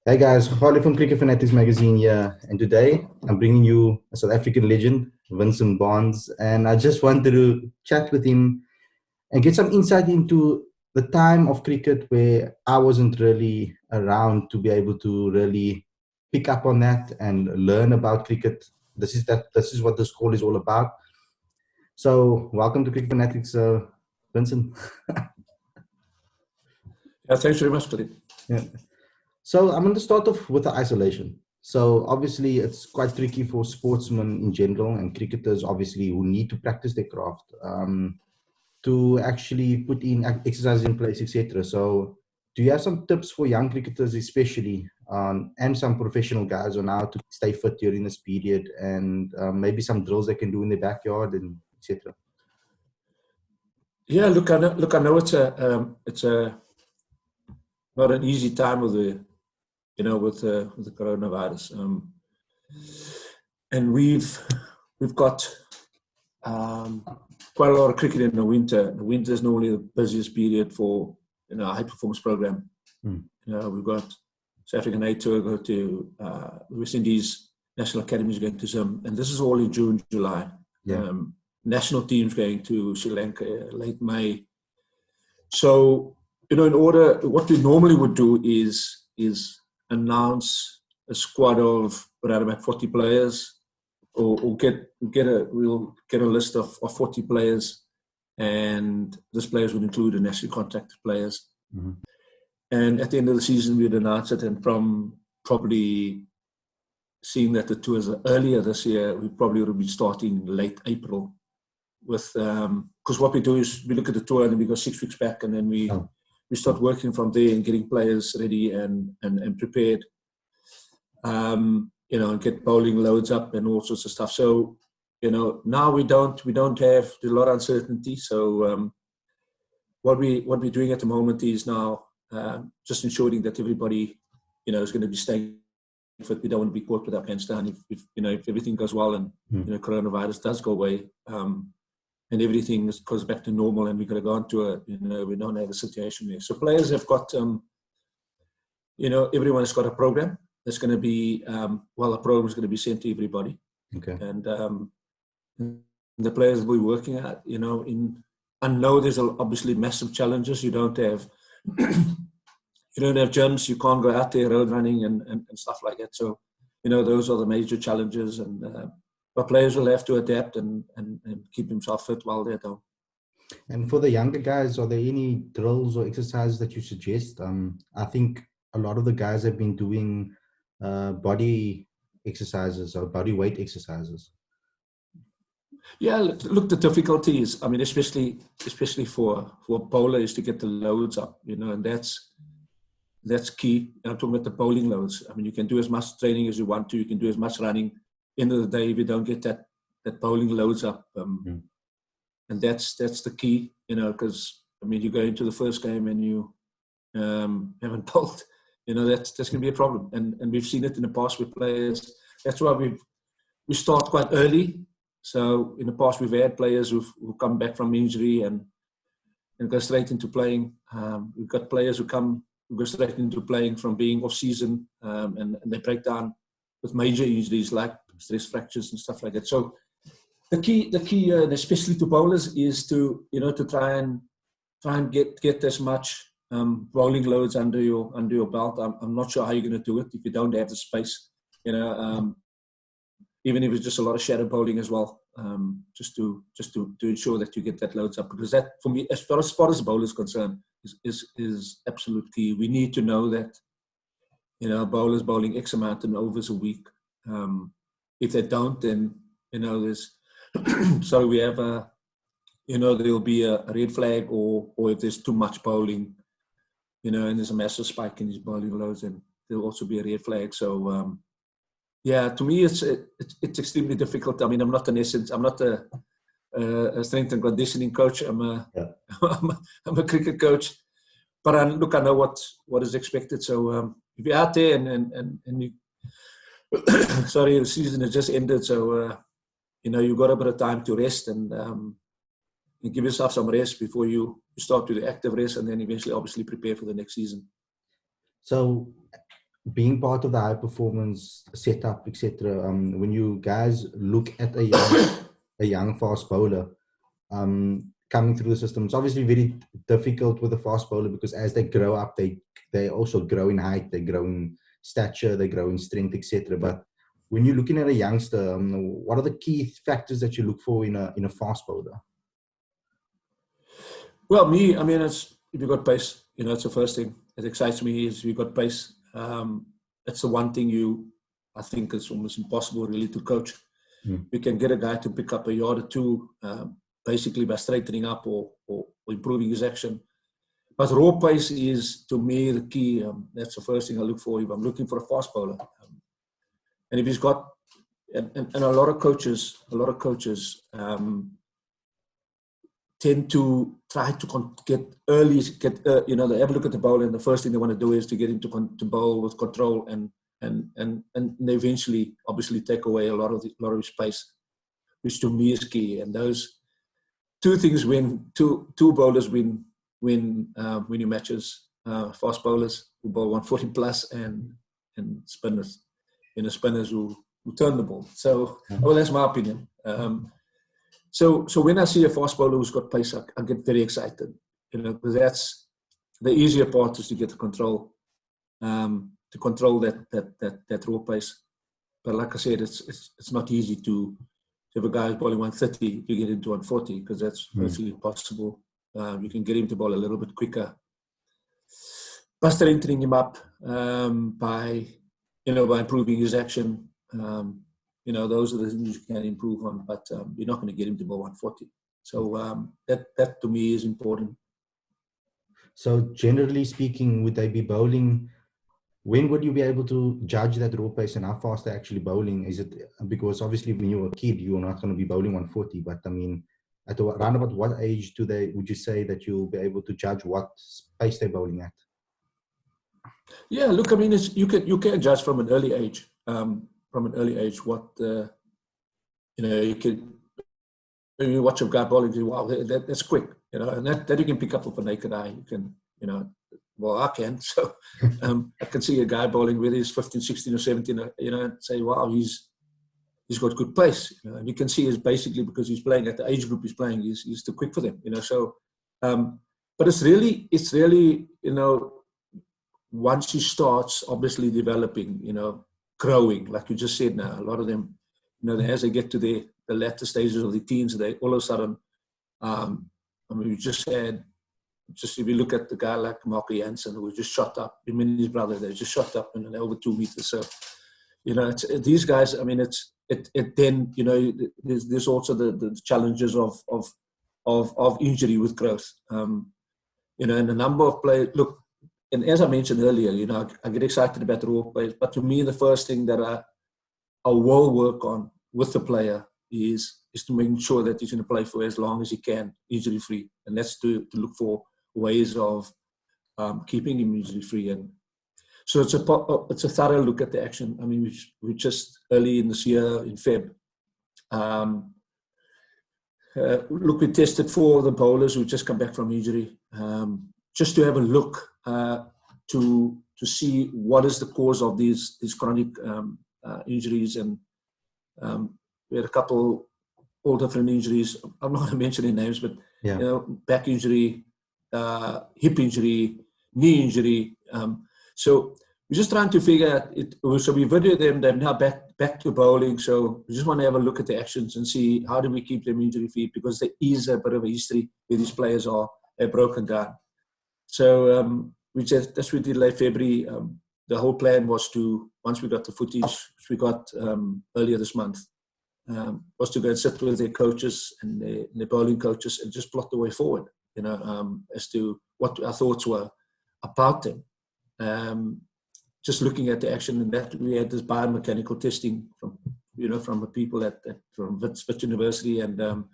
Hey guys, Khalid from Cricket Fanatics magazine here, and today I'm bringing you a South African legend, Vincent Barnes, and I just wanted to chat with him and get some insight into the time of cricket where I wasn't really around to be able to really pick up on that and learn about cricket. This is what this call is all about. So, welcome to Cricket Fanatics, Vincent. Yeah, thanks very much, Khalid. Yeah. So I'm going to start off with the isolation. So obviously it's quite tricky for sportsmen in general and cricketers obviously who need to practice their craft to actually put in exercise in place, etc. So do you have some tips for young cricketers especially and some professional guys on how to stay fit during this period and maybe some drills they can do in their backyard and etc. Yeah, look, I know it's a not an easy time with the coronavirus, and we've got quite a lot of cricket in the winter. The winter is normally the busiest period for a high performance program. Mm. We've got South African A Tour go to the West Indies National Academy is going to Zim, and this is all in June, July. Yeah. National teams going to Sri Lanka late May. So, in order, what we normally would do is announce a squad of around about 40 players, or we'll get a list of 40 players, and those players would include the nationally contracted players. Mm-hmm. And at the end of the season, we'd announce it, and from probably seeing that the tours are earlier this year, we probably would be starting late April with, because what we do is we look at the tour and then we go 6 weeks back, and then we start working from there and getting players ready and prepared, and get bowling loads up and all sorts of stuff. So, now we don't have, there's a lot of uncertainty. So what we're doing at the moment is now just ensuring that everybody, is going to be staying fit. We don't want to be caught with our pants down if everything goes well and coronavirus does go away, and everything goes back to normal, and we're going to go on to we don't have a situation there. So players have got everyone has got a program that's going to be a program is going to be sent to everybody. Okay. And the players will be working at I know there's obviously massive challenges. You don't have gyms, you can't go out there road running and stuff like that. So, those are the major challenges, but players will have to adapt and keep themselves fit while they're down. And for the younger guys, are there any drills or exercises that you suggest? I think a lot of the guys have been doing body exercises or body weight exercises. Yeah, look, the difficulty is, especially for a bowler, is to get the loads up, and that's key. I'm talking about the bowling loads. You can do as much training as you want to. You can do as much running. End of the day, if you don't get that bowling loads up, and that's the key, because you go into the first game and you haven't bowled, that's going to be a problem. And we've seen it in the past with players. That's why we start quite early. So in the past, we've had players who've come back from injury and go straight into playing. We've got players who go straight into playing from being off season, and they break down with major injuries like stress fractures and stuff like that. So the key, and especially to bowlers, is to try and get as much bowling loads under your belt. I'm not sure how you're going to do it if you don't have the space. Even if it's just a lot of shadow bowling as well, just to ensure that you get that loads up, because that, for me, as far as the bowler is concerned, is absolute key. We need to know that bowlers bowling X amount of overs a week. If they don't, then there's so we have there'll be a red flag, or if there's too much bowling, and there's a massive spike in his bowling loads, then there'll also be a red flag. So yeah, to me, it's extremely difficult. I'm not I'm not a strength and conditioning coach. I'm a cricket coach, but I know what is expected. So if you're out there and you, sorry, the season has just ended, so you've got a bit of time to rest and give yourself some rest before you start with the active rest, and then eventually, obviously, prepare for the next season. So, being part of the high performance setup, etc. When you guys look at a young fast bowler coming through the system, it's obviously very difficult with a fast bowler because as they grow up, they also grow in height, they grow in stature, they grow in strength, etc. But when you're looking at a youngster, what are the key factors that you look for in a fast bowler? Well, me, I mean, it's if you've got pace, it's the first thing that excites me is if you've got pace. It's the one thing I think it's almost impossible really to coach. You can get a guy to pick up a yard or two, basically by straightening up or improving his action. But raw pace is, to me, the key. That's the first thing I look for if I'm looking for a fast bowler. And if he's got, and a lot of coaches tend to try to get early, they have a look at the bowler, and the first thing they want to do is to get him to bowl with control, and they eventually, obviously, take away a lot of his pace, which to me is key. And those two things two bowlers win winning matches. Fast bowlers who bowl 140 plus, and spinners, spinners who turn the ball. So, well, that's my opinion. So when I see a fast bowler who's got pace, I get very excited, because that's the easier part, is to get the control, that raw pace. But like I said, it's not easy to have a guy who's bowling 130 to get into 140, because that's virtually impossible. You can get him to bowl a little bit quicker by strengthening him up, by improving his action. Those are the things you can improve on, but you're not going to get him to bowl 140. So that to me is important. So generally speaking, would they be bowling? When would you be able to judge that raw pace and how fast they're actually bowling? Is it because obviously when you're a kid, you're not going to be bowling 140, but I mean, at around about what age would you say that you'll be able to judge what pace they're bowling at? Yeah, look, I mean, you can judge from an early age. What you can, when you watch a guy bowling, you say, wow, that's quick, and that you can pick up with a naked eye. You can, well, I can. So I can see a guy bowling whether he's 15, 16 or 17, and say, wow, he's got good pace. And you can see it's basically because he's playing at the age group he's playing, he's too quick for them. So, but it's really, once he starts obviously developing, growing, like you just said now, a lot of them, as they get to the latter stages of the teens, they all of a sudden, we just had, if you look at the guy like Marco Jansen, who just shot up, him and his brother, they just shot up and over 2 meters. So, it's, these guys, I mean, then, there's also the challenges of injury with growth, and the number of players, look, and as I mentioned earlier, I get excited about the raw players, but to me, the first thing that I will work on with the player is to make sure that he's going to play for as long as he can, injury-free. And that's to look for ways of keeping him injury-free. And so it's a thorough look at the action. I mean, we just early in this year, in Feb, we tested 4 of the bowlers who just come back from injury, just to have a look to see what is the cause of these chronic injuries. And we had a couple, all different injuries. I'm not going to mention any names, but back injury, hip injury, knee injury. So we're just trying to figure out it. So we videoed them. They're now back to bowling. So we just want to have a look at the actions and see how do we keep them injury free, because there is a bit of a history where these players are broken down. So that's what we did late February. The whole plan was to, once we got the footage, which we got earlier this month, was to go and sit with their coaches and their bowling coaches and just plot the way forward, as to what our thoughts were about them. Just looking at the action, and that we had this biomechanical testing from the people from Wits University, and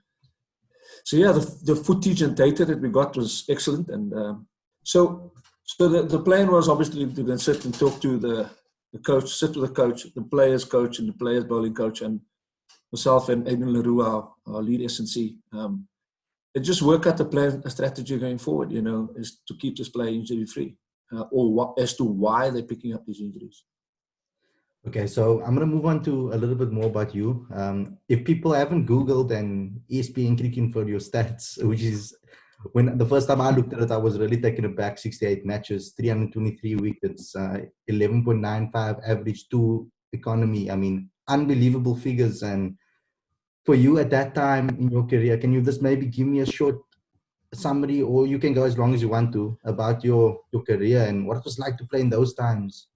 so the footage and data that we got was excellent. And so the plan was obviously to then sit and talk to the coach, sit with the coach, the players coach, and the players bowling coach, and myself and Adrian Leroux, our lead S&C, and just work out the plan, a strategy going forward, is to keep this player injury free. as to why they're picking up these injuries. Okay, so I'm going to move on to a little bit more about you. If people haven't Googled and ESPN Cricket for your stats, which is when the first time I looked at it, I was really taken aback. 68 matches, 323 wickets, 11.95 average to economy. I mean, unbelievable figures. And for you at that time in your career, can you just maybe give me a short summary, or you can go as long as you want to, about your career and what it was like to play in those times?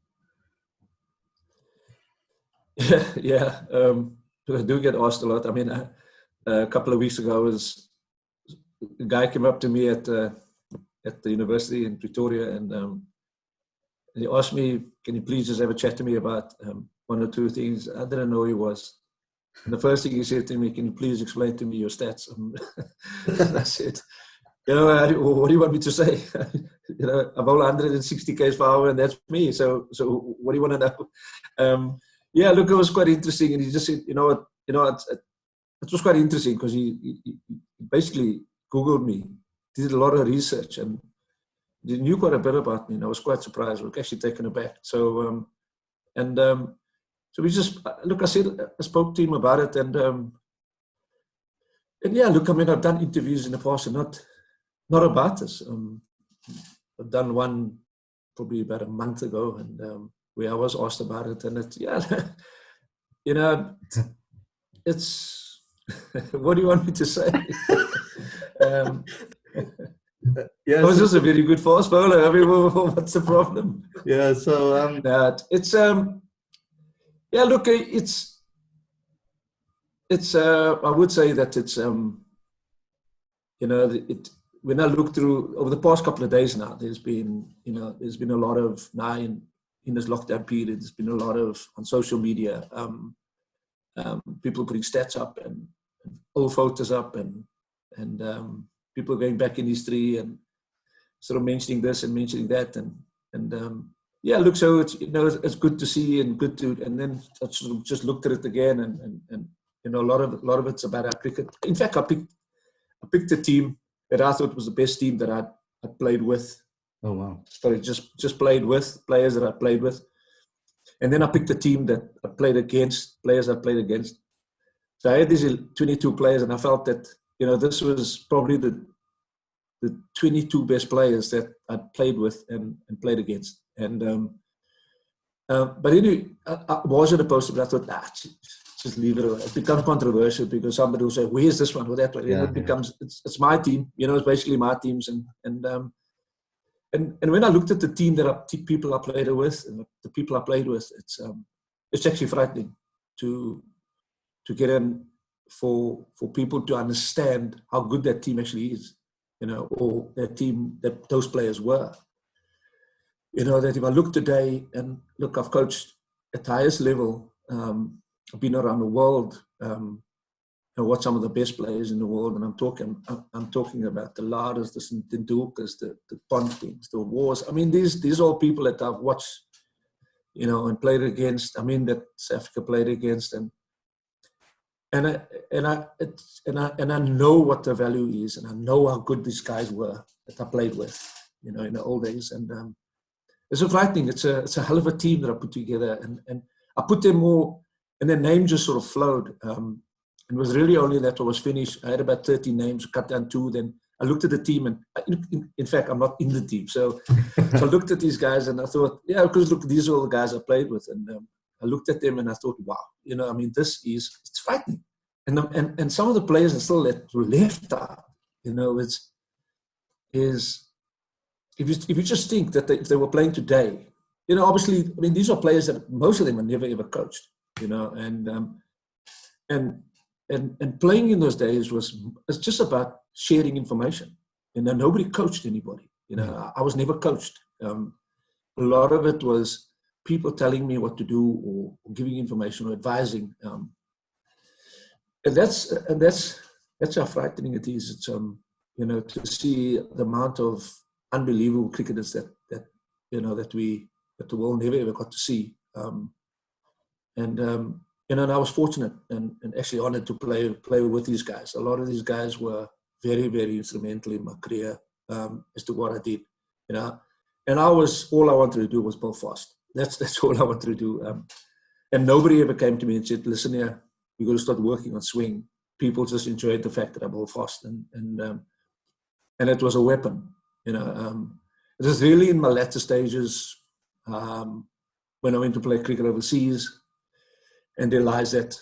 Yeah. I do get asked a lot. I mean, a couple of weeks ago, a guy came up to me at the university in Pretoria, and he asked me, "Can you please just have a chat to me about one or two things?" I didn't know who he was. And the first thing he said to me, "Can you please explain to me your stats?" And I said, what do you want me to say? I bowl 160 k's per hour, and that's me. So what do you want to know? Yeah, look, it was quite interesting, and he just said, it was quite interesting because he basically Googled me, did a lot of research, and he knew quite a bit about me, and I was quite surprised. I was actually taken aback. So so we just I spoke to him about it, and yeah, look, I mean, I've done interviews in the past, and not about this. I've done one probably about a month ago, and where I was asked about it, and it's what do you want me to say? Yeah, I was just a very good fast bowler. I mean, what's the problem? Yeah, so it's yeah, look, it's I would say that it's when I look through over the past couple of days now, there's been a lot of now in this lockdown period, there's been a lot of on social media, people putting stats up and old photos up, and people going back in history and sort of mentioning this and mentioning that, and yeah, look, so it's good to see and good to, and then I sort of just looked at it again, and a lot of it's about our cricket. In fact, I picked a team that I thought was the best team that I played with. Oh wow! Sorry, just played with players that I played with, and then I picked a team that I played against players I played against. So I had these 22 players, and I felt that this was probably the 22 best players that I played with and played against. And but anyway, I wasn't opposed to it. But I thought, just leave it. It becomes controversial because somebody will say, "Where's this one? Or that one?" Yeah, it becomes it's my team. It's basically my teams. And when I looked at the team people I played with and the people I played with, it's actually frightening to get in for people to understand how good that team actually is. Or that team that those players were. That if I look today and look, I've coached at the highest level. I've been around the world. What some of the best players in the world, and I'm talking about the Laras, the Tendulkars, the Pontings, the Wars. I mean, these are all people that I've watched, and played against. I mean, that South Africa played against, and I know what the value is, and I know how good these guys were that I played with, in the old days, and it's so frightening. It's a hell of a team that I put together, and I put them all, and their name just sort of flowed. It was really only that I was finished. I had about 13 names, cut down 2. Then I looked at the team, and in fact, I'm not in the team. So I looked at these guys, and I thought, yeah, because look, these are all the guys I played with, and I looked at them, and I thought, wow, I mean, it's frightening. And some of the players are still left out. If you just think that if they were playing today, obviously, I mean, these are players that most of them are never ever coached, and playing in those days it's just about sharing information. Nobody coached anybody. I was never coached. A lot of it was people telling me what to do or giving information or advising. And that's how frightening it is. It's to see the amount of unbelievable cricketers that the world never ever got to see. And I was fortunate and actually honored to play with these guys. A lot of these guys were very, very instrumental in my career as to what I did. And all I wanted to do was bowl fast. That's all I wanted to do. And nobody ever came to me and said, listen here, you're going to start working on swing. People just enjoyed the fact that I bowl fast. And it was a weapon. It was really in my latter stages when I went to play cricket overseas and realized that,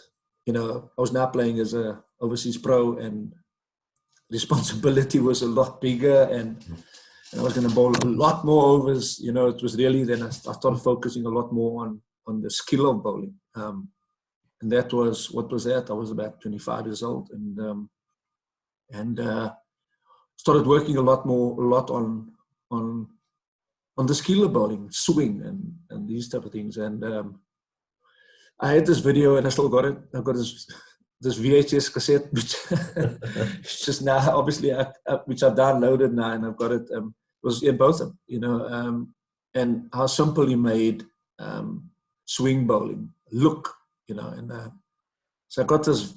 I was now playing as a overseas pro and responsibility was a lot bigger and I was going to bowl a lot more overs. It was really then I started focusing a lot more on the skill of bowling. And that was, what was that? I was about 25 years old and started working a lot on the skill of bowling, swing and these type of things. And I had this video and I still got it. I've got this VHS cassette, which it's just now, obviously, which I've downloaded now and I've got it. Was in both of them, and how simple he made swing bowling look, and so I got this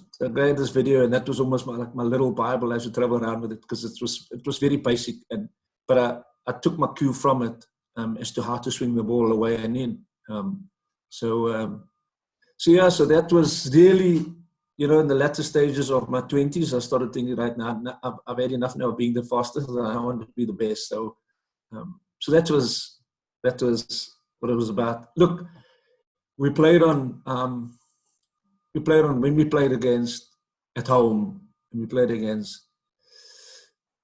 video, and that was almost my little Bible as you travel around with it, because it was very basic, but I took my cue from it as to how to swing the ball away and in. So that was really, in the latter stages of my 20s, I started thinking, right now, I've had enough now of being the fastest, and I want to be the best. So that was what it was about. Look, we played on when we played against at home, and we played against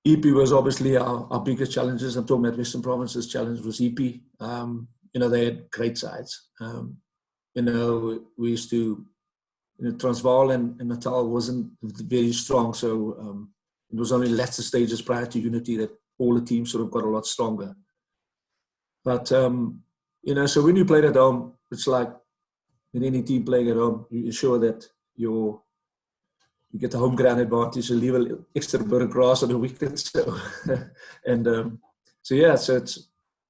EP was obviously our biggest challenges. I'm talking about Western Province's challenge was EP. They had great sides. We used to, Transvaal and Natal wasn't very strong, so it was only latter stages prior to Unity that all the teams sort of got a lot stronger. But so when you played at home, it's like in any team playing at home, you ensure that you get the home ground advantage and leave an extra bit of grass on the wicket. So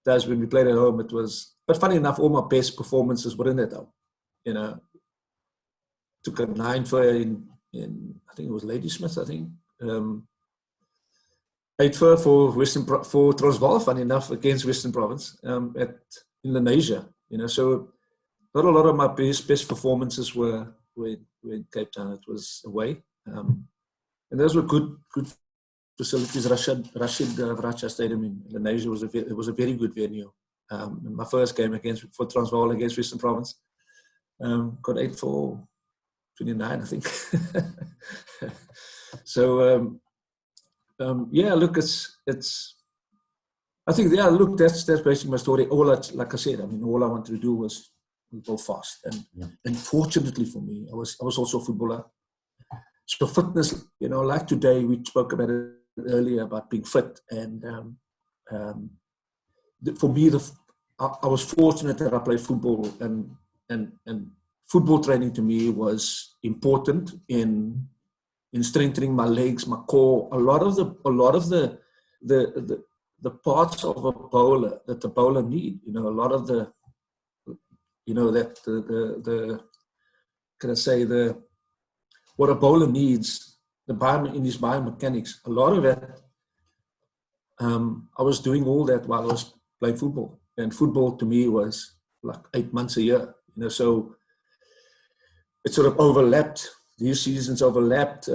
that's when we played at home. It was, but funny enough, all my best performances were in that home. Took a 9 for in I think it was Ladysmith. I think 8 for Transvaal. Funny enough, against Western Province in Indonesia. So not a lot of my best performances were in Cape Town. It was away, and those were good facilities. Rashid Racha Stadium in Indonesia was a very good venue. My first game for Transvaal against Western Province, got 8 for 29, I think. So look, it's. I think look, that's basically my story. Like I said, all I wanted to do was go fast, and fortunately for me, I was also a footballer. So fitness, like today we spoke about it earlier about being fit, and for me, I was fortunate that I played football, and football training to me was important in strengthening my legs, my core. A lot of the parts of a bowler that the bowler need. A lot of the what a bowler needs, in his biomechanics. A lot of it, I was doing all that while I was playing football, and football to me was like 8 months a year. So it sort of overlapped. These seasons overlapped.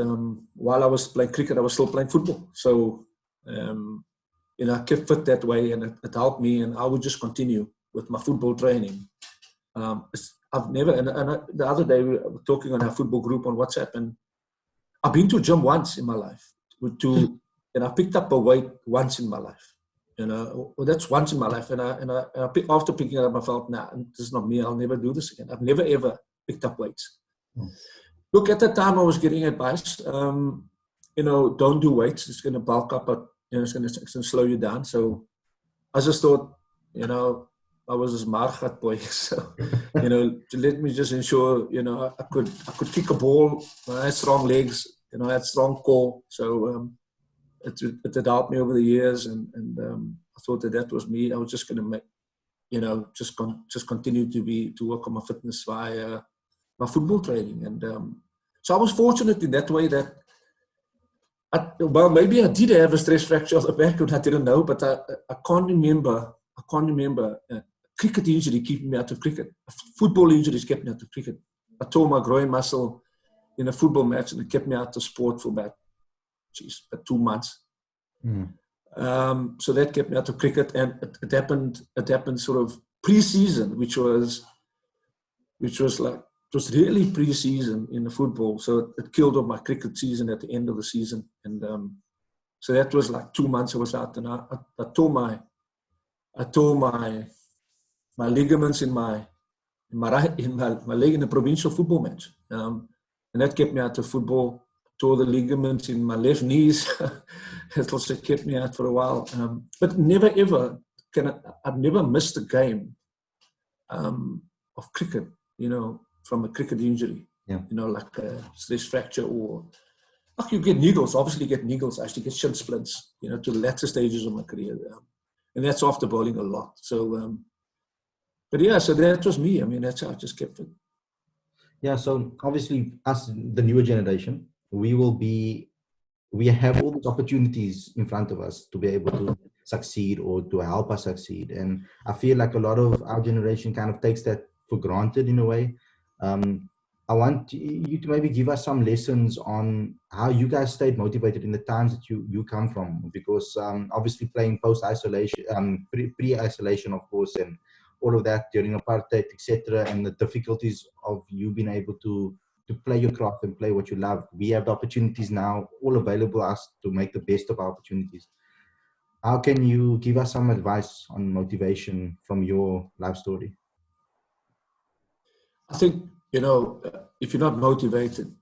While I was playing cricket, I was still playing football. So, I kept fit that way, and it helped me. And I would just continue with my football training. I've never. And the other day we were talking on our football group on WhatsApp, and I've been to a gym once in my life. And I picked up a weight once in my life. Well, that's once in my life. And after picking it up, I felt, nah, this is not me. I'll never do this again. I've never ever picked up weights. Look, at that time I was getting advice, don't do weights. It's going to bulk up, but it's going to slow you down. So I just thought, I was this margat boy. So, let me just ensure, I could kick a ball. I had strong legs, I had strong core. So it had helped me over the years, and I thought that was me. I was just going to make, just continue to work on my fitness via my football training. And so I was fortunate in that way that, maybe I did have a stress fracture of the back, and I didn't know, but I can't remember can't remember. Cricket injury keeping me out of cricket. Football injuries kept me out of cricket. I tore my groin muscle in a football match, and it kept me out of sport for about 2 months. So that kept me out of cricket, and it happened sort of pre-season, which was like, it was really pre-season in the football. So it killed off my cricket season at the end of the season. And so that was like 2 months I was out, and I tore my ligaments in my leg in a provincial football match. And that kept me out of football. Tore the ligaments in my left knees. It also kept me out for a while. But never ever I've never missed a game of cricket, from a cricket injury. Yeah. Like a stress fracture, or you get niggles. Obviously, you get niggles. I actually get shin splints, to the latter stages of my career. And that's after bowling a lot. So, but yeah, so that was me. I mean, that's how I just kept it. Yeah, so obviously us, the newer generation, we have all these opportunities in front of us to be able to succeed or to help us succeed. And I feel like a lot of our generation kind of takes that for granted in a way. I want you to maybe give us some lessons on how you guys stayed motivated in the times that you come from, because obviously playing post-isolation, pre-isolation, of course, and all of that during apartheid, etc., and the difficulties of you being able to play your craft and play what you love. We have the opportunities now all available us to make the best of our opportunities. How can you give us some advice on motivation from your life story? I think, if you're not motivated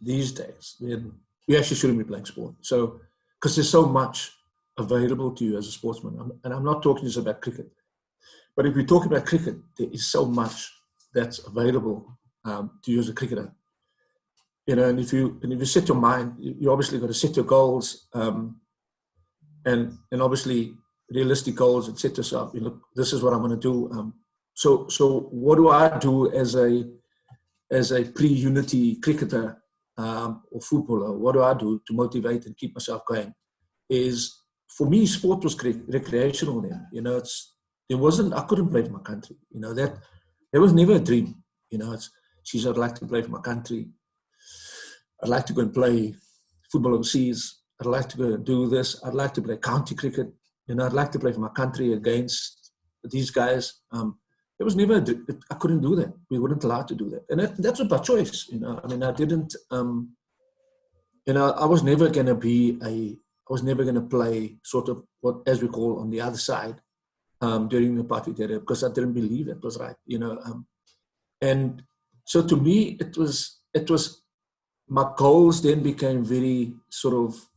these days, then you actually shouldn't be playing sport. So, because there's so much available to you as a sportsman. And I'm not talking just about cricket. But if we talk about cricket, there is so much that's available to you as a cricketer. And if you set your mind, you obviously got to set your goals, and obviously realistic goals, and set yourself. Look, this is what I'm going to do. So what do I do as a pre-unity cricketer or footballer? What do I do to motivate and keep myself going? Is, for me, sport was recreational then. I couldn't play for my country. That was never a dream. I'd like to play for my country. I'd like to go and play football overseas. I'd like to go and do this. I'd like to play county cricket. I'd like to play for my country against these guys. It was never, I couldn't do that. We weren't allowed to do that. And that was by choice. I didn't, I was never going to play sort of what, as we call, on the other side during the apartheid era, because I didn't believe it was right, and so to me, it was, my goals then became very sort of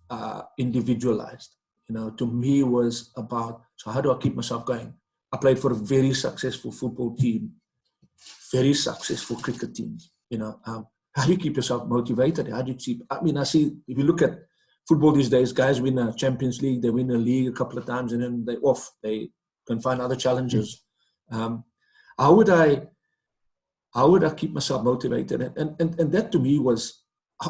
individualized. To me was about, so how do I keep myself going? I played for a very successful football team, very successful cricket teams. How do you keep yourself motivated? How do you keep, I see, if you look at football these days, guys win a Champions League, they win a league a couple of times, and then they're off. They can find other challenges. How would I keep myself motivated? And that to me was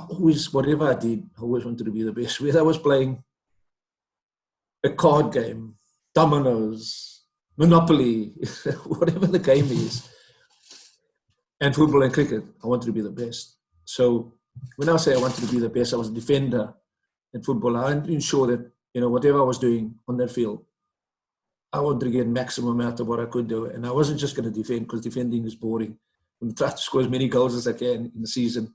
always, whatever I did, I always wanted to be the best. Whether I was playing a card game, dominoes, Monopoly, whatever the game is, and football and cricket, I wanted to be the best. So when I say I wanted to be the best, I was a defender in football. I wanted to ensure that, whatever I was doing on that field, I wanted to get maximum out of what I could do. And I wasn't just going to defend, because defending is boring. I'm trying to score as many goals as I can in the season.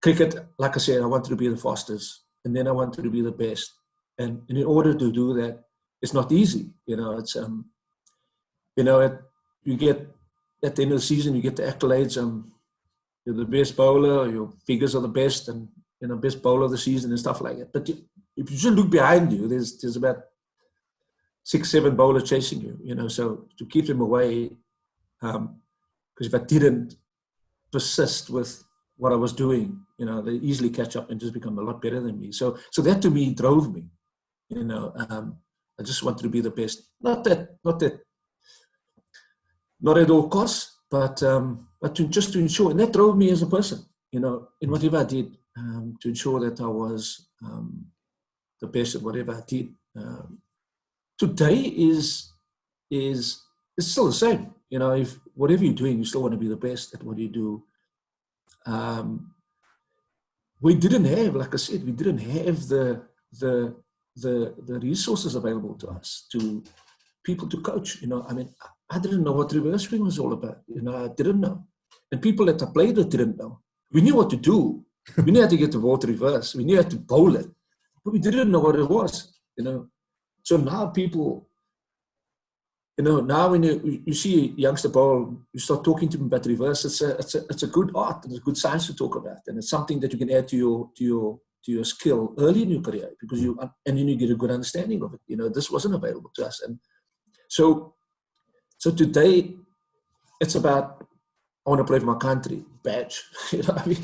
Cricket, like I said, I wanted to be the fastest, and then I wanted to be the best. And in order to do that, it's not easy. It's you get, at the end of the season, you get the accolades. You're the best bowler, your figures are the best, and best bowler of the season and stuff like that. But if you just look behind you, there's about 6-7 bowlers chasing you. So to keep them away, because if I didn't persist with what I was doing, they easily catch up and just become a lot better than me. So that to me drove me. I just wanted to be the best. Not at all costs, but just to ensure, and that drove me as a person, in whatever I did, to ensure that I was the best at whatever I did. Today is is it's still the same. You know, if whatever you're doing, you still want to be the best at what you do. We didn't have, like I said, we didn't have the resources available to us, to people to coach. You know, I mean, I didn't know what reverse swing was all about. You know, I didn't know. And people that I played with didn't know. We knew what to do. We knew how to get the ball to reverse. We knew how to bowl it. But we didn't know what it was, you know. So now people, you know, now when you see a youngster bowl, you start talking to them about reverse. It's a good art and it's a good science to talk about, and it's something that you can add to your skill early in your career, because you get a good understanding of it. You know, this wasn't available to us, and so today it's about, I want to play for my country, badge. You know, I mean,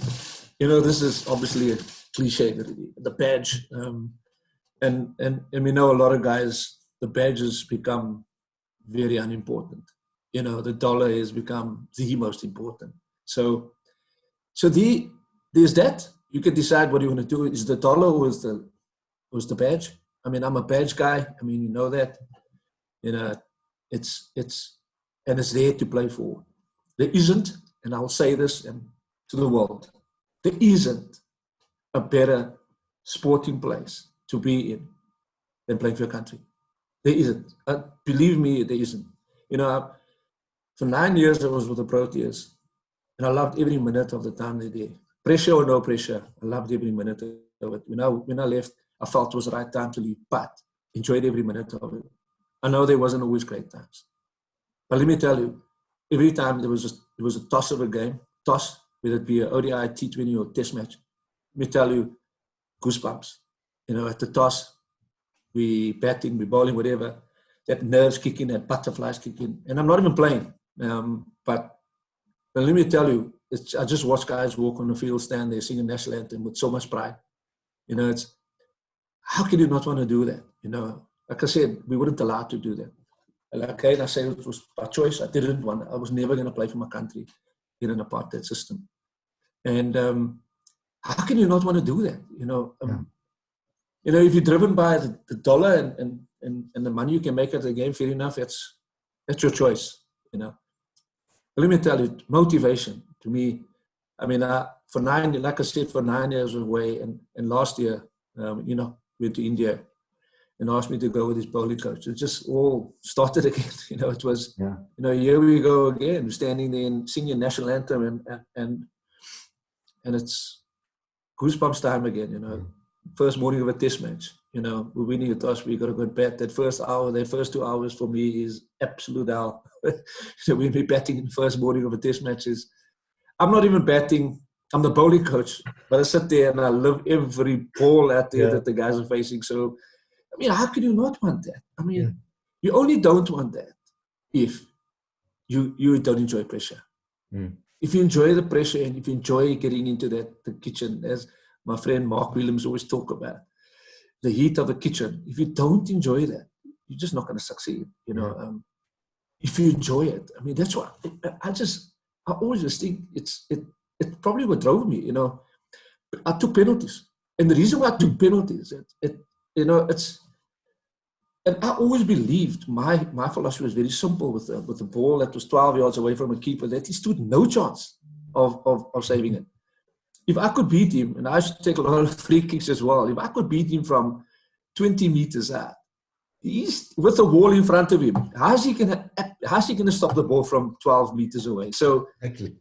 you know, this is obviously a cliche, the badge, and we know a lot of guys, the badges become very unimportant. You know, the dollar has become the most important. So there's that. You can decide what you want to do. Is the dollar or is the badge? I mean, I'm a badge guy. I mean, you know that. You know, it's there to play for. There isn't, and I'll say this to the world, there isn't a better sporting place to be in than playing for your country. There isn't. Believe me, there isn't. You know, for 9 years I was with the Proteas, and I loved every minute of the time they did. Pressure or no pressure, I loved every minute of it. When I left, I felt it was the right time to leave, but enjoyed every minute of it. I know there wasn't always great times, but let me tell you, every time there was a toss of a game, whether it be an ODI, T20 or test match, let me tell you, goosebumps. You know, at the toss, we batting, we bowling, whatever, that nerves kick in, that butterflies kick in. And I'm not even playing. But let me tell you, I just watch guys walk on the field, stand there, singing national anthem with so much pride. You know, how can you not want to do that? You know, like I said, we weren't allowed to do that. Okay, and I say it was by choice. I didn't want. I was never going to play for my country in an apartheid system. And how can you not want to do that? You know, you know, if you're driven by the dollar and the money you can make at the game, fair enough. That's your choice. You know. But let me tell you, motivation to me. I mean, like I said, for 9 years away, and last year, you know, went to India and asked me to go with his bowling coach. It just all started again. You know, it was, you know, here we go again, standing there and singing national anthem, and it's goosebumps time again. You know, first morning of a test match. You know, we're winning a toss, we got to go to bed. That first 2 hours for me is absolute hell. So when we're batting in the first morning of a test match I'm not even batting. I'm the bowling coach, but I sit there and I love every ball out there that the guys are facing. So, I mean, how can you not want that? I mean, you only don't want that if you don't enjoy pressure. If you enjoy the pressure and if you enjoy getting into the kitchen, as my friend Mark Williams always talk about, the heat of the kitchen. If you don't enjoy that, you're just not going to succeed. You know, if you enjoy it, I mean, that's what I always just think it probably what drove me. You know, I took penalties, and the reason why I took penalties, you know, and I always believed my philosophy was very simple with the ball that was 12 yards away from a keeper, that he stood no chance of saving it. If I could beat him, and I used to take a lot of free kicks as well, if I could beat him from 20 meters out, he's with the wall in front of him. How's he gonna stop the ball from 12 meters away? So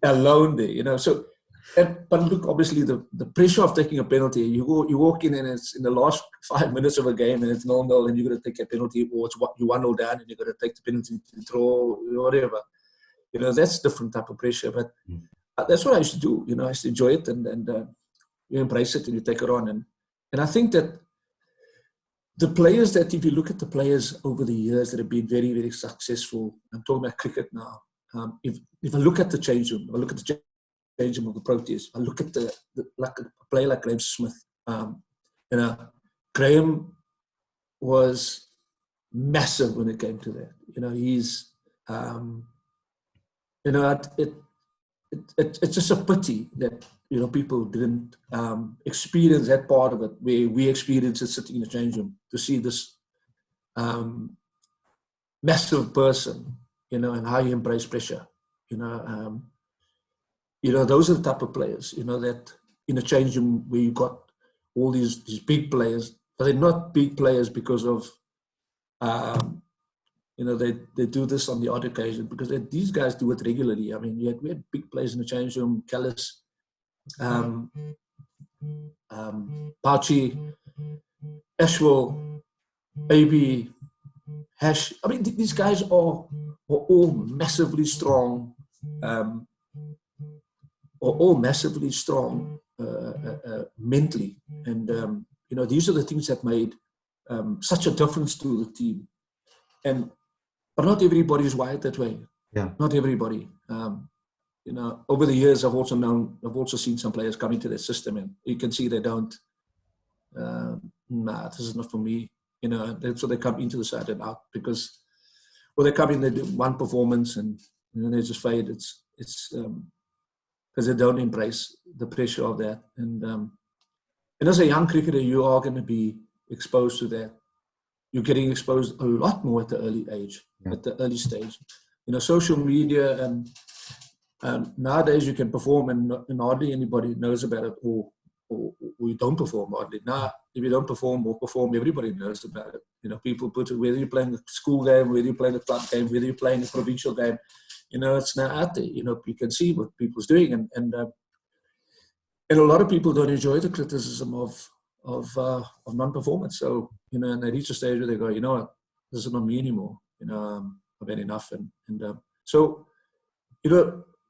alone there, you know. So, but look, obviously the pressure of taking a penalty. You walk in and it's in the last 5 minutes of a game and it's 0-0 and you're gonna take a penalty, or it's you 1-0 down and you're gonna take the penalty to throw, whatever. You know, that's different type of pressure. But that's what I used to do. You know, I used to enjoy it and you embrace it and you take it on. And I think that the players that, if you look at the players over the years that have been very, very successful, I'm talking about cricket now. If I look at the change room, if I look at the change room of the Proteas, I look at like a player like Graham Smith. You know, Graham was massive when it came to that. You know, he's, you know, it's just a pity that, you know, people didn't experience that part of it where we experienced it sitting in the change room, to see this massive person, and how you embrace pressure. Those are the type of players, that in a change room where you got all these big players, but they're not big players because of, they do this on the odd occasion, because these guys do it regularly. I mean, we had big players in the change room, Callis, Pauchi, Ashwell, AB, Hash. I mean, these guys are all massively strong, mentally. And, these are the things that made such a difference to the team. But not everybody is wired that way. Yeah. Not everybody. Over the years, I've also seen some players come into the system, and you can see they don't. This is not for me. So they come into the side and out because, they come in, they do one performance, and then they just fade. It's because they don't embrace the pressure of that. And as a young cricketer, you are going to be exposed to that. You're getting exposed a lot more at the early age, at the early stage. Social media, and nowadays you can perform and hardly anybody knows about it, or you don't perform hardly. Now, if you don't perform or perform, everybody knows about it. People put it, whether you're playing a school game, whether you're playing a club game, whether you're playing a provincial game, it's now out there. You can see what people's doing, and a lot of people don't enjoy the criticism of non-performance. So, and they reach a stage where they go, what, this is not me anymore. I've had enough. So,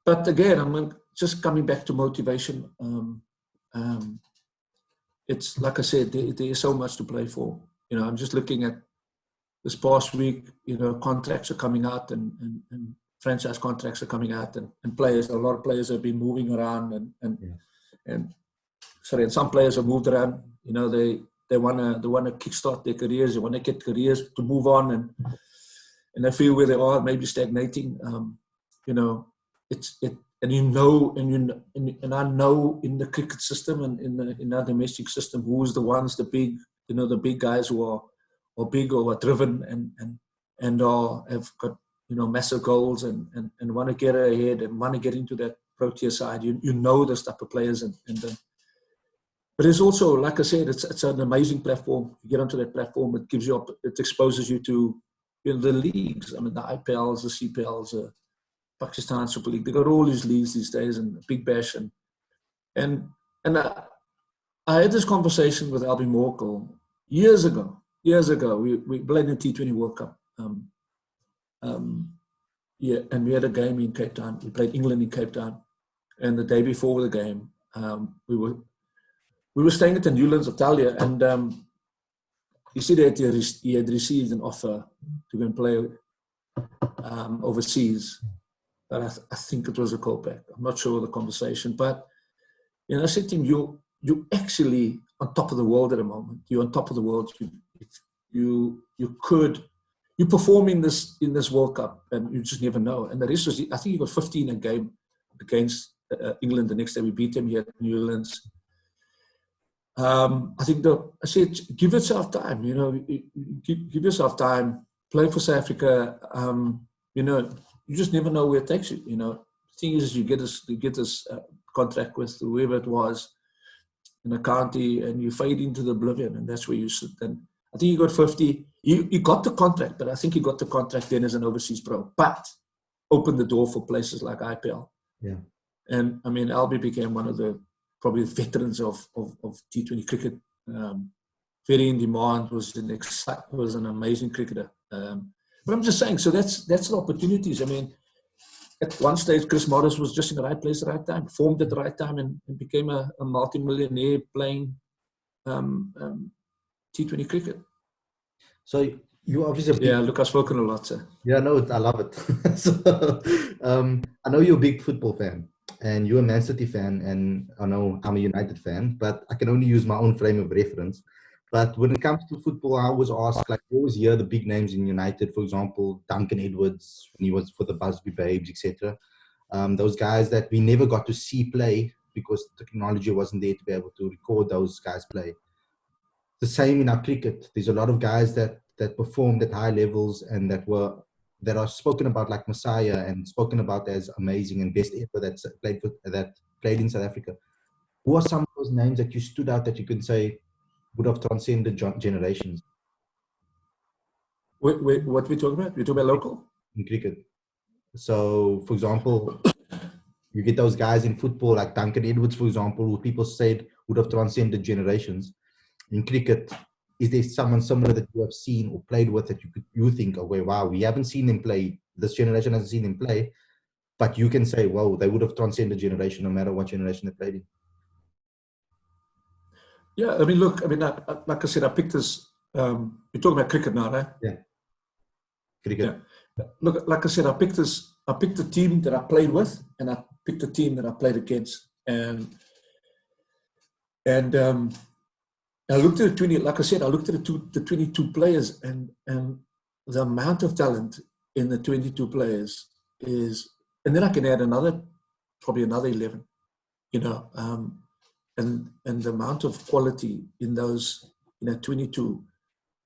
but again, I'm just coming back to motivation. It's like I said, there is so much to play for. I'm just looking at this past week, contracts are coming out and franchise contracts are coming out, and players, a lot of players have been moving around, and some players have moved around. They want to kickstart their careers. They want to get careers to move on, and they feel where they are, maybe stagnating. And I know in the cricket system and in our domestic system, who's the ones, the big guys who are big or are driven and have got massive goals and want to get ahead and want to get into that Protea side. Those type of players but it's also, like I said, it's an amazing platform. You get onto that platform, it gives you, it exposes you to the leagues. I mean, the IPLs, the CPLs, the Pakistan Super League. They got all these leagues these days, and Big Bash, and I had this conversation with Albie Morkel years ago. We played in the T20 World Cup. And we had a game in Cape Town. We played England in Cape Town, and the day before the game, we were staying at the Newlands of Talia, and he said that he had received an offer to go and play overseas, but I think it was a callback. I'm not sure of the conversation, but I said to him, "You actually on top of the world at the moment. You're on top of the world. You perform in this World Cup, and you just never know." And the rest was, I think he got 15 a game against England. The next day we beat them here at Newlands. I think I said, give yourself time. Give yourself time. Play for South Africa. You just never know where it takes you. The thing is, you get this contract with whoever it was in a county, and you fade into the oblivion, and that's where you sit. And I think he got 50. He got the contract, but I think he got the contract then as an overseas pro. But opened the door for places like IPL. Yeah. And I mean, Albie became one of the probably veterans of T20 cricket. Very in demand, was an amazing cricketer. But I'm just saying, so that's the opportunities. I mean, at one stage, Chris Morris was just in the right place at the right time, formed at the right time, and became a multi-millionaire playing T20 cricket. So you obviously look, I've spoken a lot, sir. Yeah, no, I love it. So, I know you're a big football fan, and you're a Man City fan, and I know I'm a United fan, but I can only use my own frame of reference. But when it comes to football, I always ask, I always hear the big names in United, for example, Duncan Edwards, when he was for the Busby Babes, etc. Those guys that we never got to see play because technology wasn't there to be able to record those guys play. The same in our cricket. There's a lot of guys that performed at high levels and that are spoken about like Messiah and spoken about as amazing and best ever that played in South Africa? Who are some of those names that you stood out that you can say would have transcended generations What we talking about? We talking about local? in cricket? So, for example, you get those guys in football like Duncan Edwards, for example, who people said would have transcended generations. In cricket, is there someone similar that you have seen or played with that you think, oh, wow, we haven't seen him play, this generation hasn't seen him play, but you can say, wow, they would have transcended generation no matter what generation they played in? Yeah, I mean, look, I mean, like I said, I picked this. We're talking about cricket now, right? Yeah, cricket. Yeah. Look, like I said, I picked the team that I played with, and I picked the team that I played against, and I looked at the 20. Like I said, I looked at the 22 players, and the amount of talent in the 22 players is, and then I can add probably another 11, you know, and the amount of quality in those, 22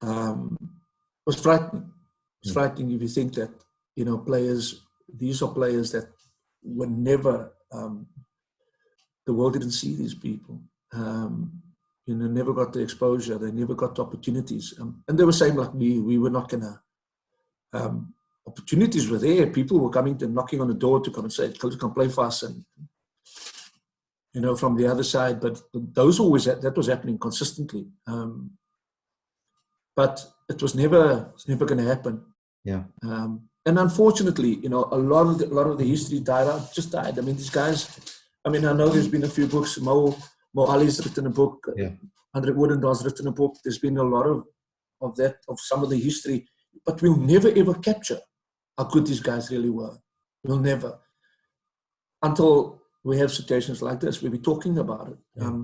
was frightening. It's frightening if you think that, these are players that were never, the world didn't see these people. Never got the exposure. They never got the opportunities. And they were saying like me, we were not going to, opportunities were there. People were coming to knocking on the door to come and say, come play for us. And, from the other side, but that was happening consistently. But it was never going to happen. Yeah. And unfortunately, a lot of the history just died. I mean, these guys, I know there's been a few books. Mo Ali's written a book. Yeah. Andre Woodendahl's written a book. There's been a lot of some of the history, but we'll never ever capture how good these guys really were. We'll never. Until we have situations like this, we'll be talking about it. Yeah.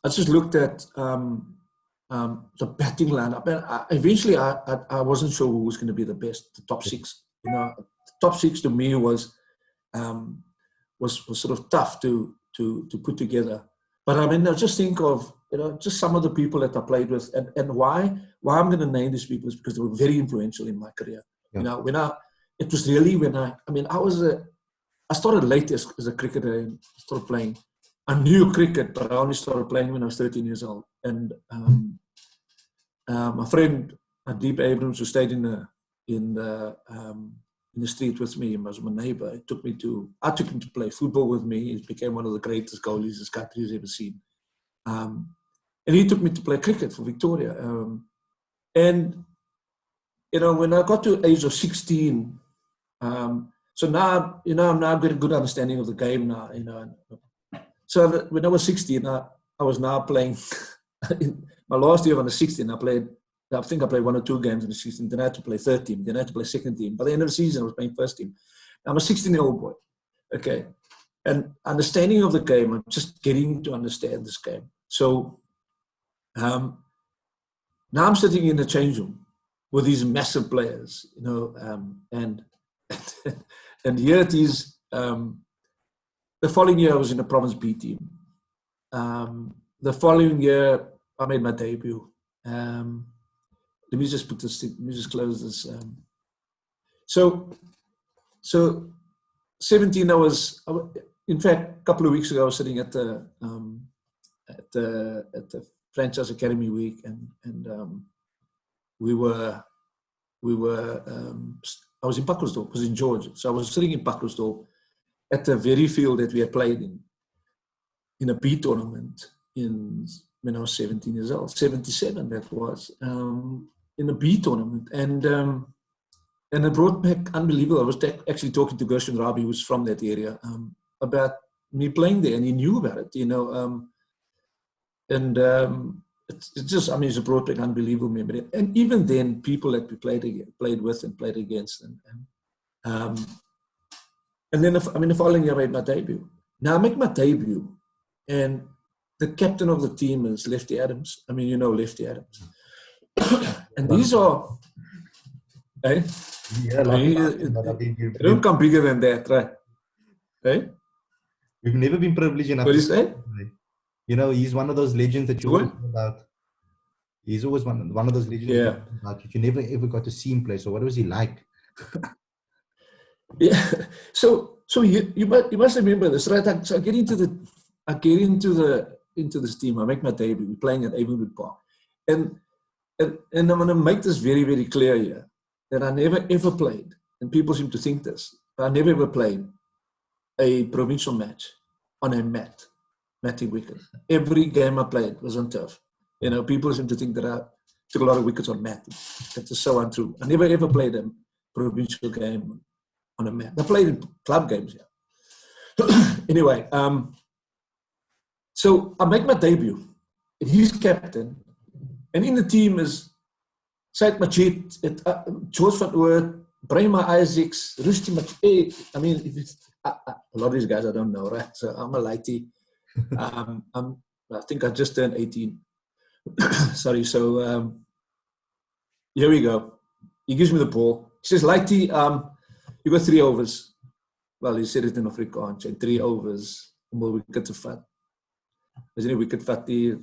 I just looked at the batting lineup. Eventually, I wasn't sure who was going to be the best, the top six. The top six to me was sort of tough to put together. But I just think of just some of the people that I played with, and why I'm going to name these people is because they were very influential in my career. Yeah. It was really when I started late as a cricketer and started playing. I knew cricket, but I only started playing when I was 13 years old. And my friend Deep Abrams, who stayed in the street with me, and was my neighbor, I took him to play football with me. He became one of the greatest goalies this country has ever seen. And he took me to play cricket for Victoria. And when I got to the age of 16, so now, I'm now got a good understanding of the game now, So when I was 16, I was now playing, in my last year of under 16, I think I played 1 or 2 games in the 16, then I had to play third team, then I had to play second team. By the end of the season, I was playing first team. I'm a 16-year-old boy, okay? And understanding of the game, I'm just getting to understand this game. So now I'm sitting in the change room with these massive players, and and here it is. The following year, I was in the Province B team. The following year, I made my debut. Let me just put this. Let me just close this. So 17. In fact, a couple of weeks ago, I was sitting at the Franchise Academy week, and I was in Pakkersdorp. I was in Georgia, so I was sitting in Pakkersdorp at the very field that we had played in a B tournament when I was 17 years old, 77 that was, in a B tournament. And it brought back unbelievable. I was actually talking to Gershon Rabi, who's from that area, about me playing there, and he knew about it, it's just, it's a brought back unbelievable memory. And even then, people that we played with and played against, and then, the following year I made my debut. Now I make my debut, and the captain of the team is Lefty Adams. Lefty Adams. And these are, eh? Yeah, they don't come bigger than that, right? Eh? We've never been privileged enough. What do you say? He's one of those legends that you talk about. He's always one of those legends. Yeah. You never ever got to see him play. So what was he like? Yeah. So you must remember this, right? So I get into this team. I make my debut. We're playing at Avonwood Park, and I'm going to make this very, very clear here that I never ever played, and people seem to think this, but I never ever played a provincial match on a matting wicket. Every game I played was on turf. You know, people seem to think that I took a lot of wickets on mat. That is so untrue. I never ever played a provincial game on a mat. I played in club games, yeah. Anyway, so I make my debut. And he's captain. And in the team is Said Majid, George van Oort, Brahma Isaacs, Rusty Majid. I mean, a lot of these guys I don't know, right? So I'm a lighty. I think I just turned 18. Sorry, so here we go. He gives me the ball. He says, Lighty, you got 3 overs. Well, he said it in Afrikaans, 3 overs om 'n wicket te vat. As in 'n wicket vat die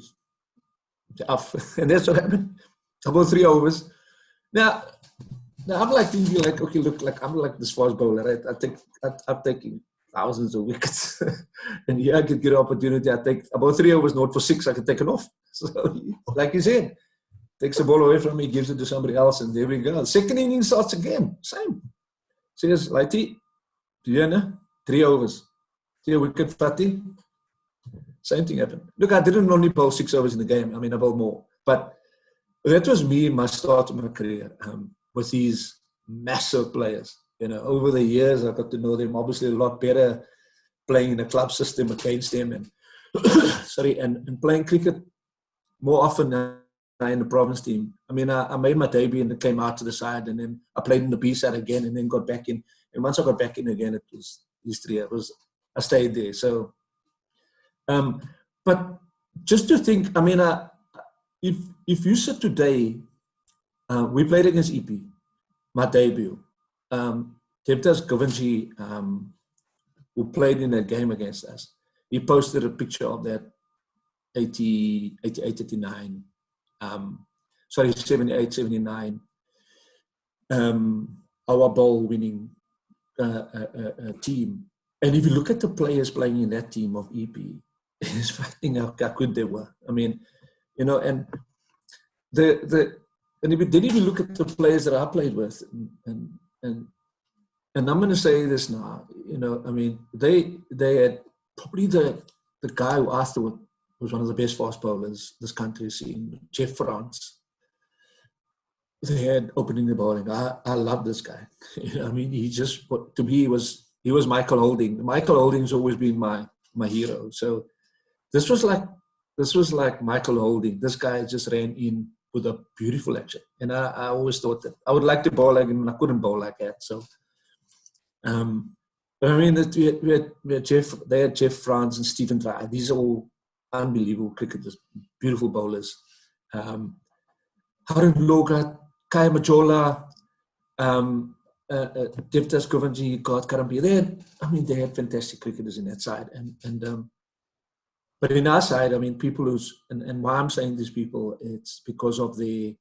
af. And that's what happened. About 3 overs. Now I'm like thinking, like, okay, look, like I'm like this fast bowler, right? I'm taking thousands of wickets, and yeah, I could get an opportunity. I take about 3 overs, not for 6. I could take it off. So, like you said, takes the ball away from me, gives it to somebody else, and there we go. Second inning starts again, same. Says, Lighty, 3 overs, 3 wicket fatty. Same thing happened. Look, I didn't only bowl 6 overs in the game. I mean, I bowled more, but that was me, my start of my career, with these massive players. You know, over the years, I got to know them obviously a lot better, playing in a club system against them, and and playing cricket more often than in the province team. I mean, I made my debut and it came out to the side, and then I played in the B side again, and then got back in. And once I got back in again, it was history. I stayed there. So, but just to think, I mean, if you said today, we played against EP, my debut. Proteas Govinji, who played in that game against us, he posted a picture of that 88, 89, 78, 79, our ball winning team. And if you look at the players playing in that team of EP, it's frightening how good they were. I mean, you know, and and if you look at the players that I played with, and I'm going to say this now, you know, I mean, they had probably the guy who I thought was one of the best fast bowlers this country has seen, Jeff France. They had opening the bowling. I love this guy. You know, I mean, to me, he was Michael Holding. Michael Holding's always been my hero. So this was like Michael Holding. This guy just ran in with a beautiful action. And I always thought that I would like to bowl like him, and I couldn't bowl like that. So, but I mean, we had Jeff. They had Jeff France and Stephen Dry. These are all unbelievable cricketers, beautiful bowlers. Harun Logat, Kai Majola, Proteas Govinji, God Karambi. They had fantastic cricketers in that side. But in our side, I mean, people and why I'm saying these people, it's because of the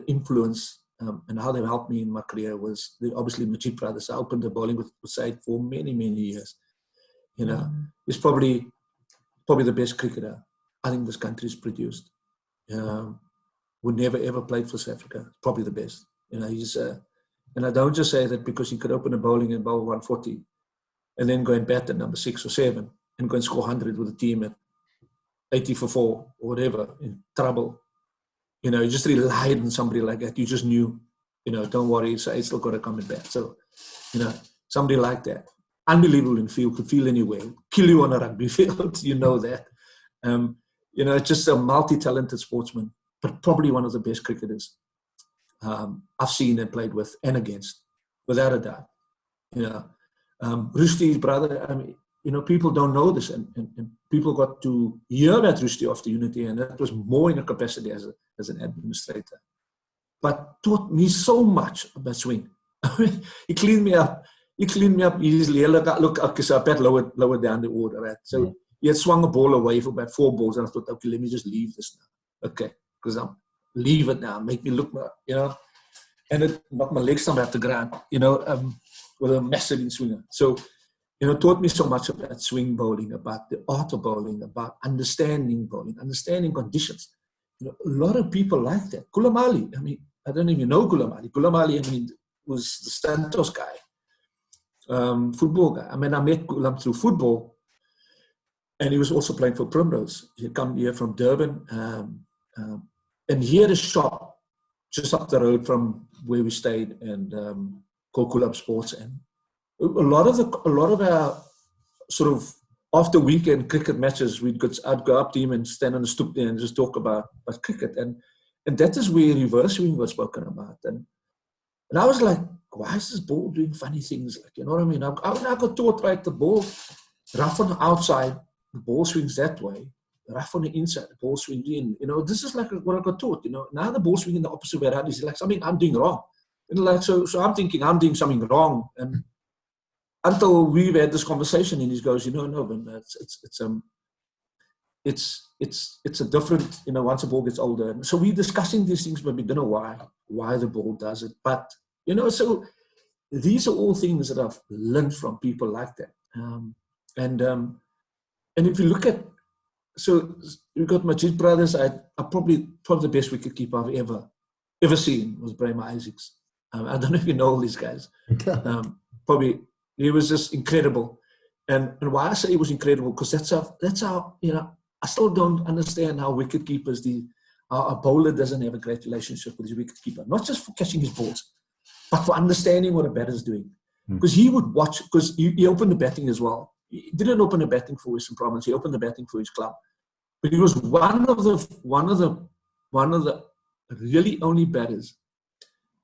influence and how they've helped me in my career was obviously Majid brothers. I opened the bowling with Said for many, many years. You know, he's probably the best cricketer I think this country's produced. Who never ever played for South Africa. Probably the best. You know, he's and I don't just say that because he could open a bowling and bowl 140 and then go and bat at number 6 or 7 and go and score 100 with a team at 80 for 4 or whatever, in trouble. You know, you just relied on somebody like that. You just knew, you know, don't worry, so I still got to come and bat. So, you know, somebody like that. Unbelievable in field, could feel anywhere. Kill you on a rugby field, you know that. You know, just a multi-talented sportsman, but probably one of the best cricketers I've seen and played with and against, without a doubt. You know, Rusty's brother, I mean, you know, people don't know this, and people got to hear about Rusty after Unity, and that was more in a capacity as an administrator. But taught me so much about swing. He cleaned me up. He cleaned me up easily. Look, okay, so I bet lower down the order, right? So he had swung a ball away for about 4 balls, and I thought, okay, let me just leave this now. Okay, because leave it now, make me look, you know, and it knocked my legs down at the ground, you know, with a massive in swinger. So, you know, taught me so much about swing bowling, about the art of bowling, about understanding bowling, understanding conditions. You know, a lot of people like that. Kulamali, I mean, I don't even know Kulamali. Kulamali, I mean, was the Santos guy, football guy. I mean, I met Kulam through football, and he was also playing for Primrose. He had come here from Durban, and he had a shop just up the road from where we stayed, and called Kulab Sports. And a lot of our sort of after weekend cricket matches, I'd go up to him and stand on the stoop there and just talk about cricket, and that is where reverse swing was spoken about. And I was like, why is this ball doing funny things? Like, you know what I mean? I got taught, right, the ball rough on the outside, the ball swings that way. Rough on the inside, the ball swings in. You know, this is like what I got taught. You know, now the ball swinging the opposite way around is like something I'm doing wrong. And like so I'm thinking I'm doing something wrong. And until we've had this conversation, and he goes, you know, no, but it's a different, you know, once the ball gets older. And so we're discussing these things, but we don't know why the ball does it. But, you know, so these are all things that I've learned from people like that. And if you look at, so we've got Majid brothers. I probably the best wicketkeeper I've ever seen was Brahma Isaacs. I don't know if you know all these guys. Probably he was just incredible. And why I say he was incredible, because that's how, you know, I still don't understand how wicketkeepers, a bowler doesn't have a great relationship with his wicketkeeper, not just for catching his balls, but for understanding what a batter's doing. Because he would watch, because he opened the batting as well. He didn't open the batting for Western Province. He opened the batting for his club. But he was one of the really only batters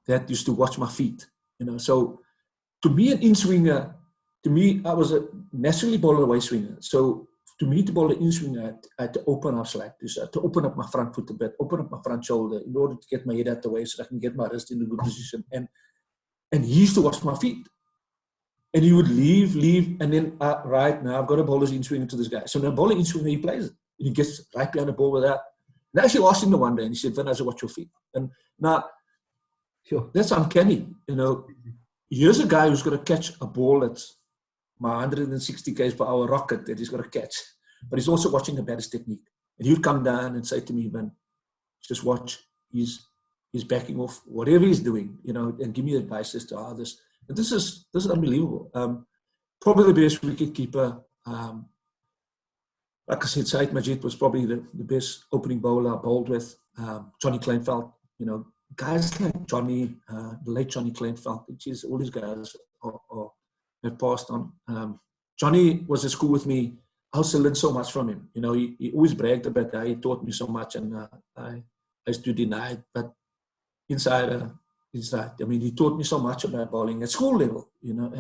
that used to watch my feet. You know, so to me, an in-swinger, I was a naturally bowler away swinger. So to me, to bowl an in-swinger, I had to open up slightly. So I had to open up my front foot a bit, open up my front shoulder in order to get my head out the way so I can get my wrist in a good position. And he used to watch my feet. And he would leave, and then, right, now I've got a bowler's in-swinger to this guy. So now bowling in-swinger, he plays it. And he gets right behind the ball with that. And I actually asked him the one day, and he said, Vin, I said, watch your feet. And now, sure, that's uncanny. You know, here's a guy who's going to catch a ball that's my 160 k's per hour rocket that he's got to catch. But he's also watching the batter's technique. And he would come down and say to me, Vin, just watch. He's backing off whatever he's doing, you know, and give me advice as to how this. And this is unbelievable. Probably the best wicketkeeper. Like I said, Said Majid was probably the best opening bowler I bowled with. Johnny Kleinfeld, you know, guys like Johnny, the late Johnny Kleinfeld, which is all these guys have passed on. Johnny was at school with me. I also learned so much from him. You know, he always bragged about that. He taught me so much, and I used to deny it. But inside, I mean, he taught me so much about bowling at school level, you know,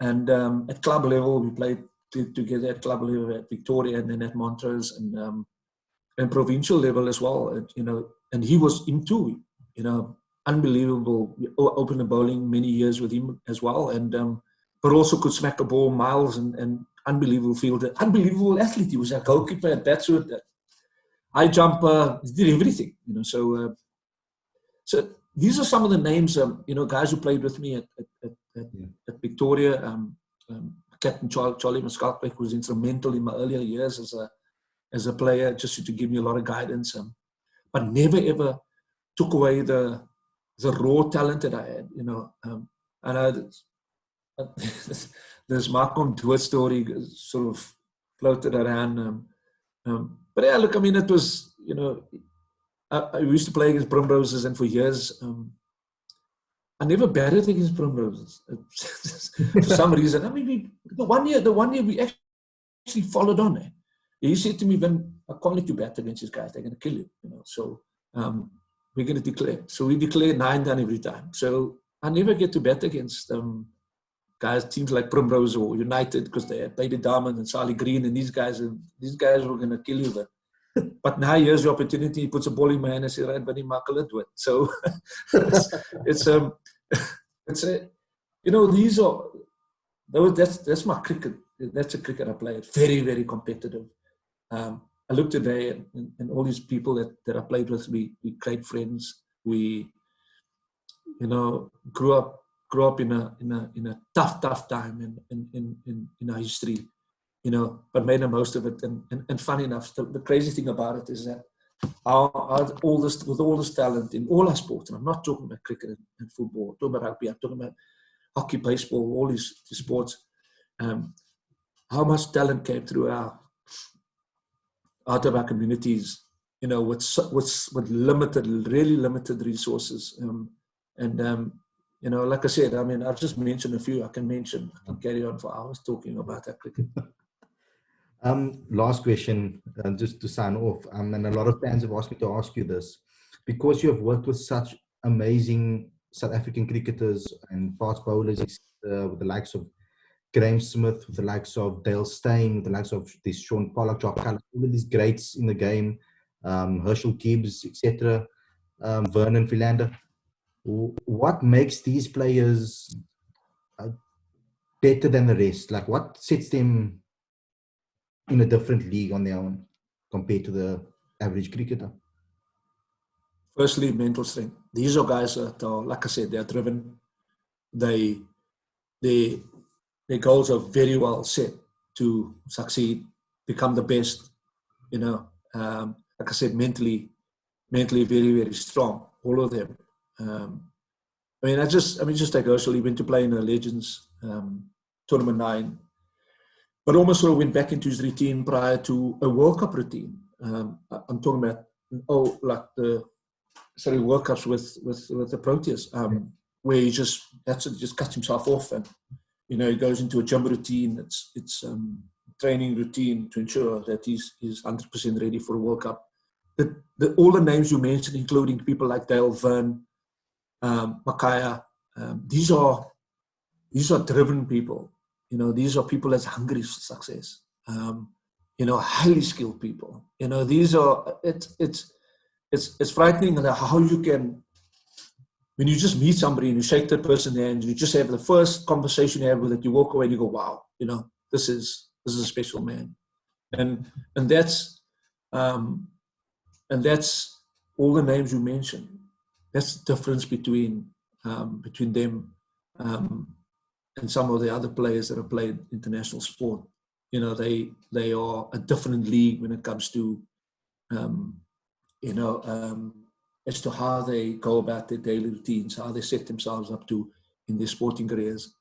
and at club level, we played together at club level at Victoria and then at Montrose and provincial level as well, you know, and he was him too, you know, unbelievable opener bowling, many years with him as well, and but also could smack a ball miles and unbelievable fielder, unbelievable athlete. He was a goalkeeper at that sort of high jumper, did everything, you know, so these are some of the names, you know, guys who played with me at Victoria. Captain Charlie Muskalpek was instrumental in my earlier years as a player, just to give me a lot of guidance, but never ever took away the raw talent that I had, you know. I know there's Malcolm Dewar story sort of floated around, but yeah, look, I mean, it was, you know, I used to play against Primroses, and for years, I never batted against Primroses for some reason. I mean, the one year we actually followed on. He said to me, "Vin, I can't let you bat against these guys. They're going to kill you." You know, so we're going to declare. So we declare 9 down every time. So I never get to bat against guys, teams like Primrose or United, because they had Baby Diamond and Sally Green, and these guys were going to kill you. But now here's the opportunity. He puts a ball in my hand and says, right, Vinnie, Khalid do it. So it's a, you know, that's my cricket. That's a cricket I play. It's very, very competitive. I look today and all these people that I played with, we great friends. We, grew up in a tough time in our history, but made the most of it. And funny enough, the crazy thing about it is that with all this talent in all our sports, and I'm not talking about cricket and football, I'm talking about rugby, I'm talking about hockey, baseball, all these sports, how much talent came through out of our communities, with really limited resources. Like I said, I mean, I've just mentioned a few. I can carry on for hours talking about that cricket. Last question, just to sign off. And a lot of fans have asked me to ask you this, because you have worked with such amazing South African cricketers and fast bowlers, with the likes of Graham Smith, with the likes of Dale Steyn, with the likes of this Sean Pollock, Jock Cullen, all of these greats in the game, Herschel Gibbs, etc., Vernon Philander. What makes these players better than the rest? Like, what sets them in a different league on their own compared to the average cricketer? Firstly, mental strength. These are guys that are, like I said, they're driven. Their goals are very well set to succeed, become the best. Like I said, mentally very, very strong. All of them. Just take Herschel. He went to play in the Legends Tournament 9, but almost sort of went back into his routine prior to a World Cup routine. I'm talking about World Cups with the Proteas, where he just cuts himself off, and he goes into a gym routine. It's training routine to ensure that he's 100% ready for a World Cup. All the names you mentioned, including people like Dale, Vern, Makaya, these are driven people. These are people that's hungry for success. Highly skilled people. These are it's frightening how you can, when you just meet somebody and you shake that person's hand, you just have the first conversation you have with it, you walk away and you go, wow, this is a special man, and that's all the names you mentioned. That's the difference between them and some of the other players that have played international sport. They are a different league when it comes to as to how they go about their daily routines, how they set themselves up to in their sporting careers.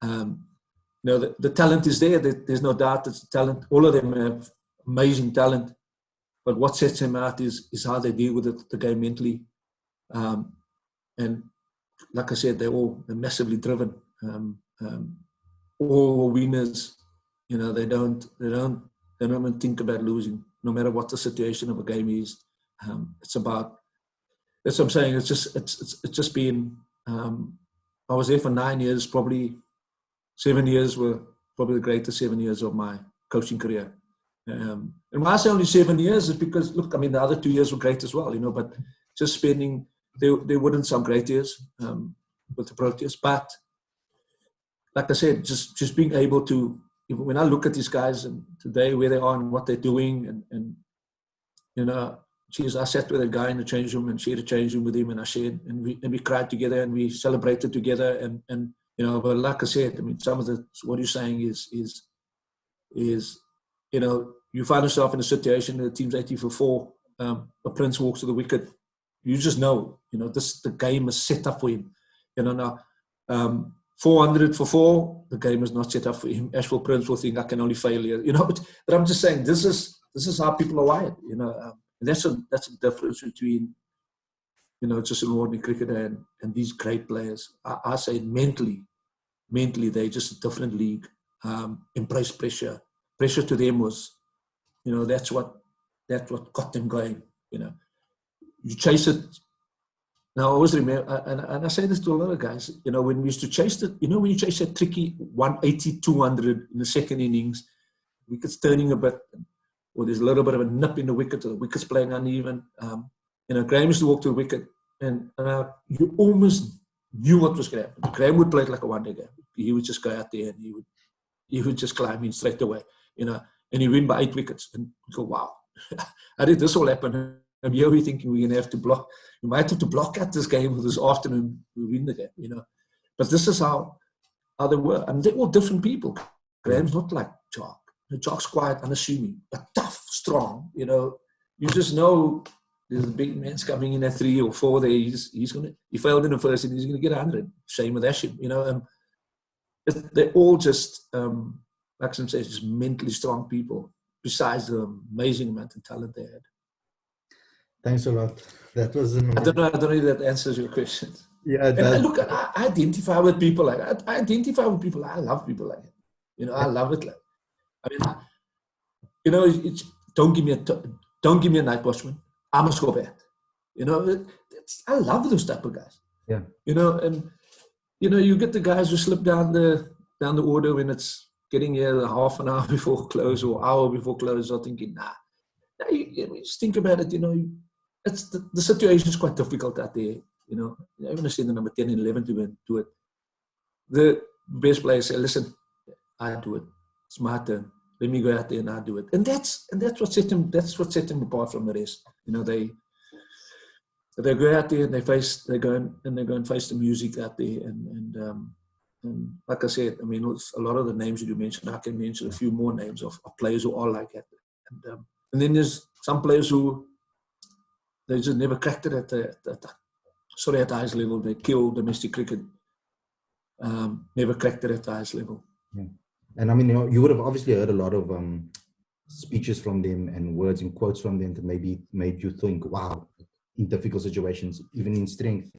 The talent is there. There's no doubt it's talent. All of them have amazing talent, but what sets them out is how they deal with the game mentally. And like I said, they're massively driven. All winners. They don't even think about losing, no matter what the situation of a game is. It's about. That's what I'm saying. It's just been. I was there for 9 years. Probably 7 years were probably the greatest 7 years of my coaching career. And when I say only 7 years, is because look, I mean the other 2 years were great as well. But just spending they weren't some great years with the Proteas. But like I said, just being able to. When I look at these guys and today where they are and what they're doing, and geez, I sat with a guy in the change room and shared a change room with him, and I shared and we cried together and we celebrated together, and but like I said, I mean, some of what you're saying is you find yourself in a situation that the team's 80 for 4, a Prince walks to the wicket, you just know, the game is set up for him, now. 400 for 4, the game is not set up for him. Ashwell Prince will think I can only fail here, But I'm just saying this is how people are wired, That's a difference between, just an ordinary cricketer and these great players. I say mentally, they're just a different league. Embrace pressure. Pressure to them was, that's what got them going. You chase it. Now, I always remember, and I say this to a lot of guys, when we used to chase it, when you chase that tricky 180, 200 in the second innings, wickets turning a bit, or there's a little bit of a nip in the wicket, or the wicket's playing uneven. Graham used to walk to the wicket, and you almost knew what was going to happen. Graham would play it like a one-day game. He would just go out there and he would just climb in straight away, and he win by 8 wickets, and you go, wow, how did this all happen? And here we're thinking we're going to have to block. We might have to block out this game this afternoon. We win the game, But this is how they were. And they're all different people. Graham's not like Jock. Jock's quiet, unassuming, but tough, strong. You just know there's a big man's coming in at 3 or 4 there. He failed in the first and he's going to get 100. Same with Ashim, They're all just, like some says, just mentally strong people, besides the amazing amount of talent they had. Thanks a lot. That was I don't know if that answers your question. Yeah, it and does. I identify with people like that. I identify with people. I love people like that. I love it. It's, don't give me a night watchman. I must go back. I love those type of guys. Yeah. And you get the guys who slip down the order when it's getting here half an hour before close or hour before close. I'm thinking, nah. You just think about it. It's the situation is quite difficult out there. I want to see the number 10 and 11 to do it. The best players say, listen, I do it. It's my turn. Let me go out there and I do it. And that's what set them apart from the rest. They go out there and they go and face the music out there and like I said, I mean, a lot of the names that you mentioned, I can mention a few more names of players who are like that. And then there's some players who they just never cracked it at the highest level. They kill domestic cricket. Never cracked it at the highest level. Yeah. And I mean, you would have obviously heard a lot of speeches from them and words and quotes from them that maybe made you think, wow, in difficult situations, even in strength.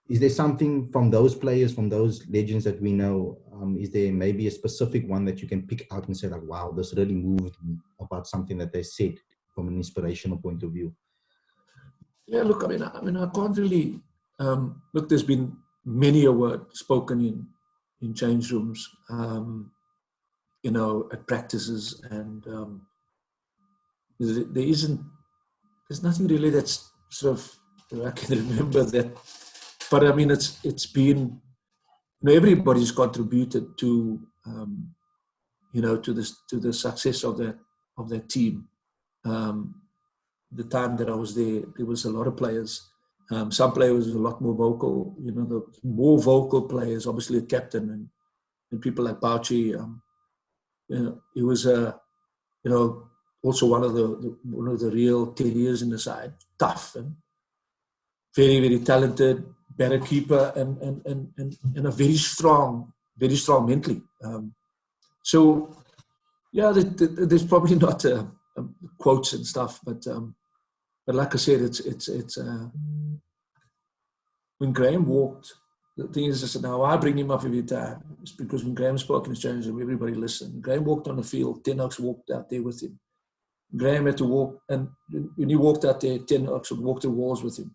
Is there something from those players, from those legends that we know, is there maybe a specific one that you can pick out and say like, wow, this really moved me about something that they said from an inspirational point of view? Yeah, look, I mean, I can't really, look, there's been many a word spoken in change rooms, at practices, and there's nothing really that's sort of, I can remember that. But I mean, it's been, everybody's contributed to, to the success of that team. The time that I was there was a lot of players. Some players were a lot more vocal. The more vocal players, obviously the captain and people like Bauchi. He was also one of the real terriers in the side, tough and very, very talented, better keeper and a very strong mentally. So yeah, there's probably not quotes and stuff, but like I said, it's when Graham walked. The thing is, now I bring him up every time. It's because when Graham spoke in his change room, everybody listened. Graham walked on the field. 10 Oaks walked out there with him. Graham had to walk, and when he walked out there, 10 Oaks would walk the walls with him.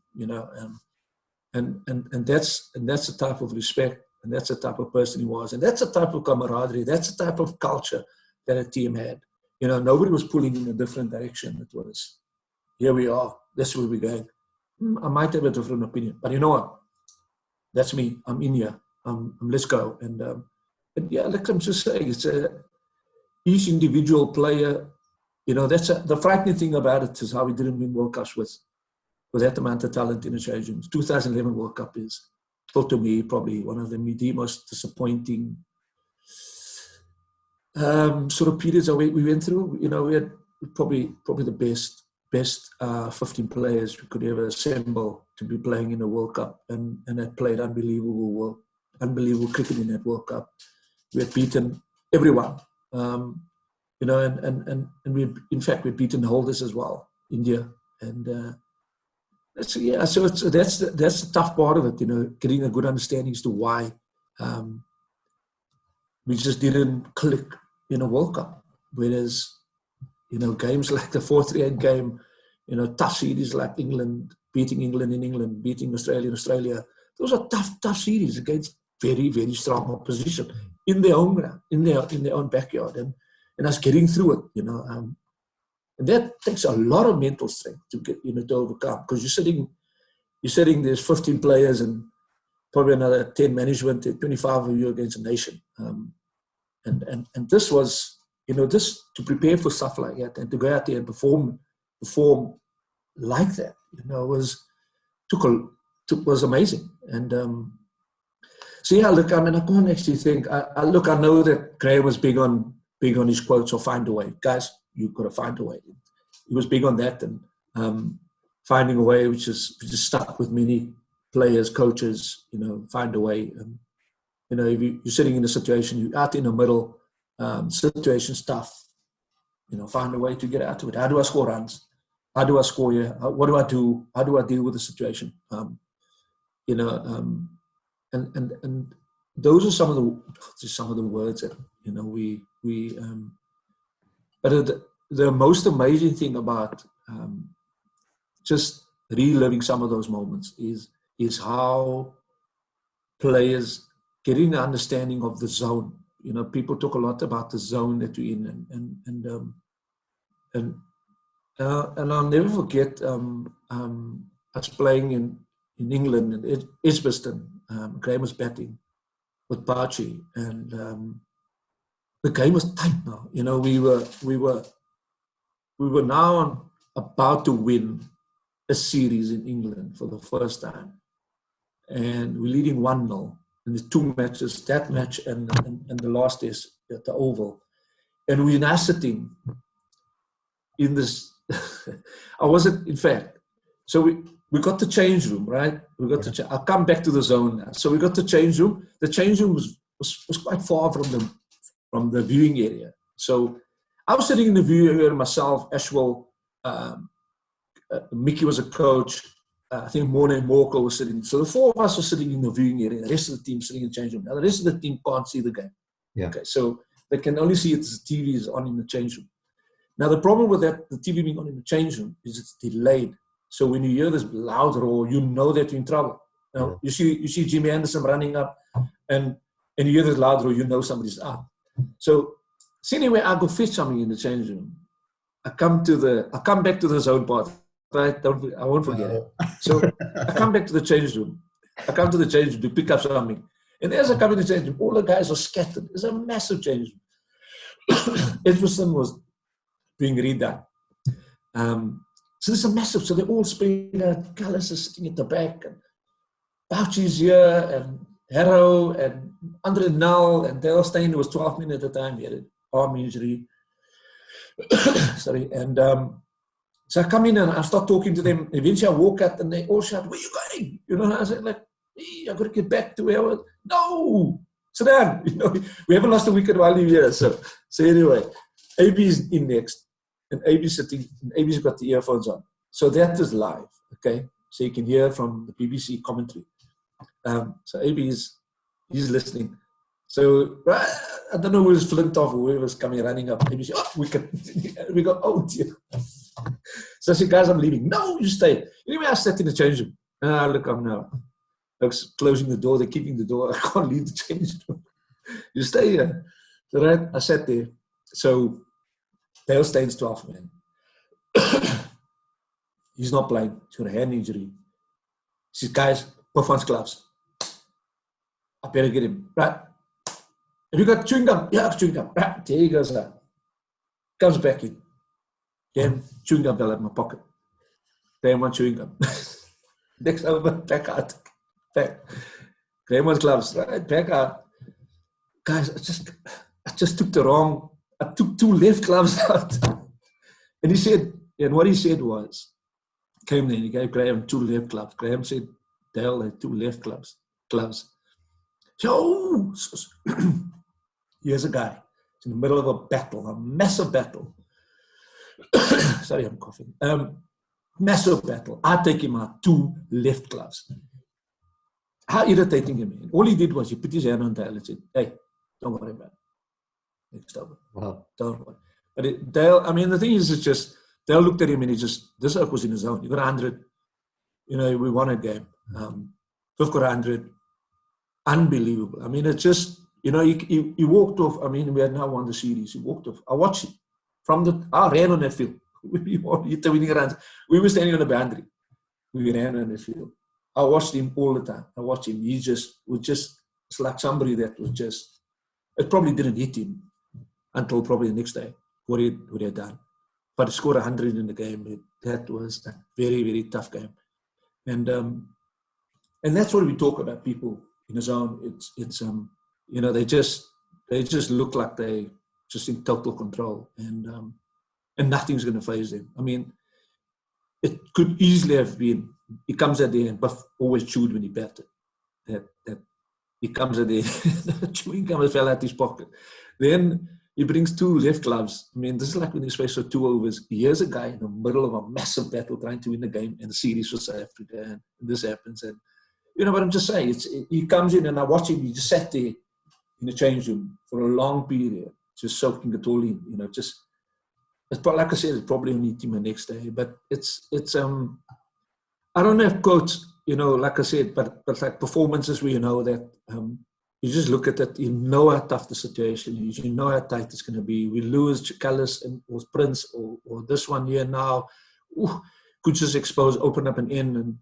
And that's the type of respect, and that's the type of person he was, and that's the type of camaraderie, that's the type of culture that a team had. Nobody was pulling in a different direction. It was, here we are, that's where we're going. I might have a different opinion, but you know what? That's me. I'm in here. Let's go. And yeah, like I'm just saying, it's each individual player. That's the frightening thing about it is how we didn't win World Cups with that amount of talent in the change rooms. 2011 World Cup is still to me probably one of the most disappointing sort of periods that we went through. We had probably the best 15 players we could ever assemble to be playing in the World Cup, and had played unbelievable cricket in that World Cup. We had beaten everyone, and we've beaten the holders as well, India, and so that's the tough part of it, getting a good understanding as to why we just didn't click in a World Cup, whereas games like the 4-3-8 game, tough series like England, beating England in England, beating Australia in Australia. Those are tough series against very, very strong opposition in their own ground, in their own backyard, and us getting through it, and that takes a lot of mental strength to get, to overcome, because you're sitting there's 15 players and probably another 10 management, 25 of you against a nation, and this was, just to prepare for stuff like that and to go out there and perform like that, was amazing. And so yeah, look, I mean, I can't actually think. I know that Graham was big on his quotes or find a way. Guys, you've got to find a way. He was big on that, and finding a way, which is stuck with many players, coaches. Find a way. If you're sitting in a situation, you're out in the middle, situation's tough. Find a way to get out of it. How do I score runs? How do I score here? What do I do? How do I deal with the situation? And those are some of the words that but the most amazing thing about just reliving some of those moments is how players getting the understanding of the zone. People talk a lot about the zone that we're in, and I'll never forget us playing in England in Edgbaston. Graham was batting with Barchi, and the game was tight now. We were now about to win a series in England for the first time, and we're leading 1-0 in the 2 matches, that match and the last is at the Oval, and we're now sitting in this. I wasn't, in fact. So we got the change room, right? I'll come back to the zone now. So we got the change room. The change room was quite far from the viewing area. So I was sitting in the viewing area myself, Ashwell, Mickey was a coach. I think Mona and Morkel was sitting. So the 4 of us were sitting in the viewing area. The rest of the team sitting in the change room. Now the rest of the team can't see the game. Yeah. Okay, so they can only see it as the TV is on in the change room. Now the problem with that, the TV being on in the change room, is it's delayed. So when you hear this loud roar, you know that you're in trouble. Now, you see Jimmy Anderson running up, and you hear this loud roar, you know somebody's out. So anyway, I go fetch something in the change room. I come back to the zone part. Right? I won't forget it. So I come back to the change room. I come to the change room to pick up something. And as I come in the change room, all the guys are scattered. It's a massive change room. Edgbaston was being redone. So there's a massive, so they're all spread out. Callis is sitting at the back, and Bouchy's here, and Harrow, and Andre Null, and Dale Steyn, who was 12 minutes at the time. He had an arm injury. Sorry. And so I come in and I start talking to them. Eventually I walk out and they all shout, "Where are you going?" And I said, like, hey, I've got to get back to where I was. No, sit down. We haven't lost a wicket while you're here. So anyway, AB's in next. And AB's sitting, and AB's got the earphones on. So that is live, okay? So you can hear from the BBC commentary. So he's listening. So I don't know who was Flintoff or whoever was coming running up. ABC, we go, oh dear. So I said, guys, I'm leaving. No, you stay. Anyway, I sat in the change room. Look, I'm now. Closing the door, they're keeping the door. I can't leave the change room. You stay here. So right, I sat there. So Dale Steyn's 12, man. He's not playing. He's got a hand injury. He says, guys, Puffan's gloves. I better get him. Right. Have you got chewing gum? Yeah, I have chewing gum. Right. There he goes. Comes back in. Damn, chewing gum fell out of my pocket. Graham wants chewing gum. Next over, back out. Back. Graham wants gloves. Right, back out. Guys, I just took I took 2 left gloves out. And he said, and what he said was, came there and he gave Graham 2 left gloves. Graham said, Dale had 2 left gloves. So, here's a guy. He's in the middle of a battle, a massive battle. Sorry, I'm coughing. Massive battle. I take him out 2 left gloves. How irritating him is. All he did was he put his hand on Dale and said, hey, don't worry about it. Next over. Wow. Don't worry. But Dale, I mean, the thing is, it's just, Dale looked at him and he just, this oak was in his zone. You got 100. We won a game. We've got 100. Unbelievable. I mean, it's just, he walked off. I mean, we had now won the series. He walked off. I watched him I ran on that field. We hit the winning runs. We were standing on the boundary. We ran on the field. I watched him all the time. I watched him. He just, it's like somebody that was just, it probably didn't hit him. until probably the next day what he had done. But he scored 100 in the game. That was a very, very tough game. And that's what we talk about, people in the zone. It's they just look like they just in total control, and nothing's going to faze them. I mean, it could easily have been. He comes at the end, Buff always chewed when he batted. That he comes at the end, chewing gum fell out his pocket. Then he brings 2 left gloves. I mean, this is like when he's faced with 2 overs. Here's a guy in the middle of a massive battle trying to win the game and the series for South Africa, and this happens. And what I'm just saying, he comes in, and I watch him. He just sat there in the change room for a long period, just soaking it all in. Just it's like I said, it's probably only team the next day, but it's I don't have quotes, like I said, but like performances where that you just look at it, you know how tough the situation is, you know how tight it's going to be. We lose Chikalis or Prince or this one here now, could just open up an end, and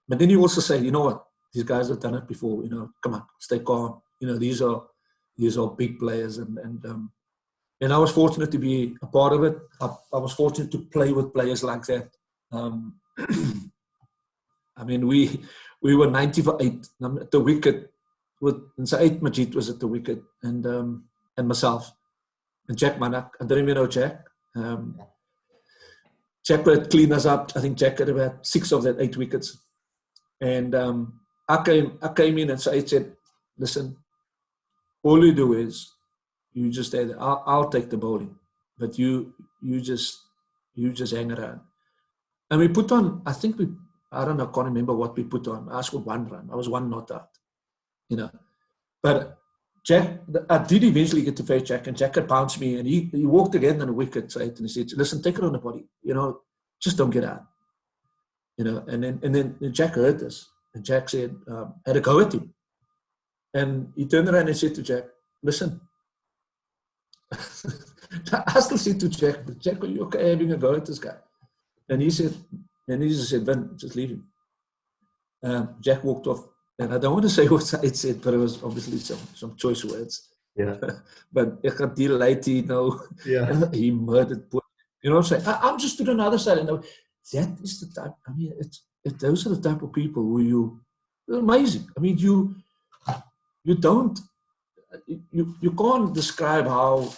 but then you also say, what, these guys have done it before, come on, stay calm. These are big players, and I was fortunate to be a part of it. I was fortunate to play with players like that. I mean, we were 90 for 8 at the wicket. And Saeed Majid was at the wicket, and myself and Jack Manak. I don't even know Jack. Jack would clean us up. I think Jack had about 6 of that 8 wickets. And I came in, and Saeed said, "Listen, all you do is you just say that I'll take the bowling, but you just hang around." And we put on, I don't know, I can't remember what we put on. I scored 1 run. I was 1 not out, But Jack, I did eventually get to face Jack, and Jack had bounced me, and he walked again on the wicket, and he said, "Listen, take it on the body, just don't get out." And then Jack heard this, and Jack said, had a go at him. And he turned around and said to Jack, "Listen," I still said to Jack, "Jack, are you okay having a go at this guy?" And he said, "Vin, just leave him." Jack walked off, and I don't want to say what it said, but it was obviously some choice words. Yeah. But ek gaan die lady Yeah. he murdered. I'm just to the other side, and that is the type. I mean, those are the type of people who they're amazing. I mean, you can't describe how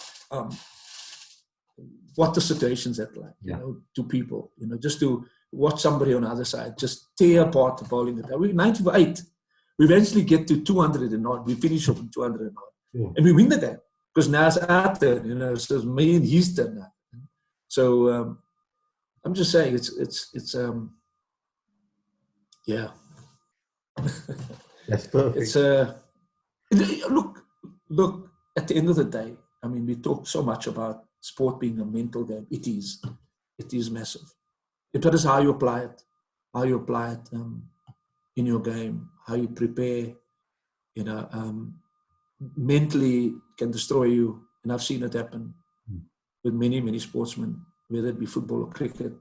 what the situation's at like, to people, just to watch somebody on the other side just tear apart the bowling. We're 90 for 8. We eventually get to 200 and odd. We finish off with 200 and odd. And we win the game. Because now it's our turn, so it's me and his turn now. So I'm just saying it's yeah. That's perfect. It's look, at the end of the day, I mean, we talk so much about sport being a mental game. It is massive. It is how you apply it in your game, how you prepare, mentally can destroy you. And I've seen it happen with many, many sportsmen, whether it be football or cricket,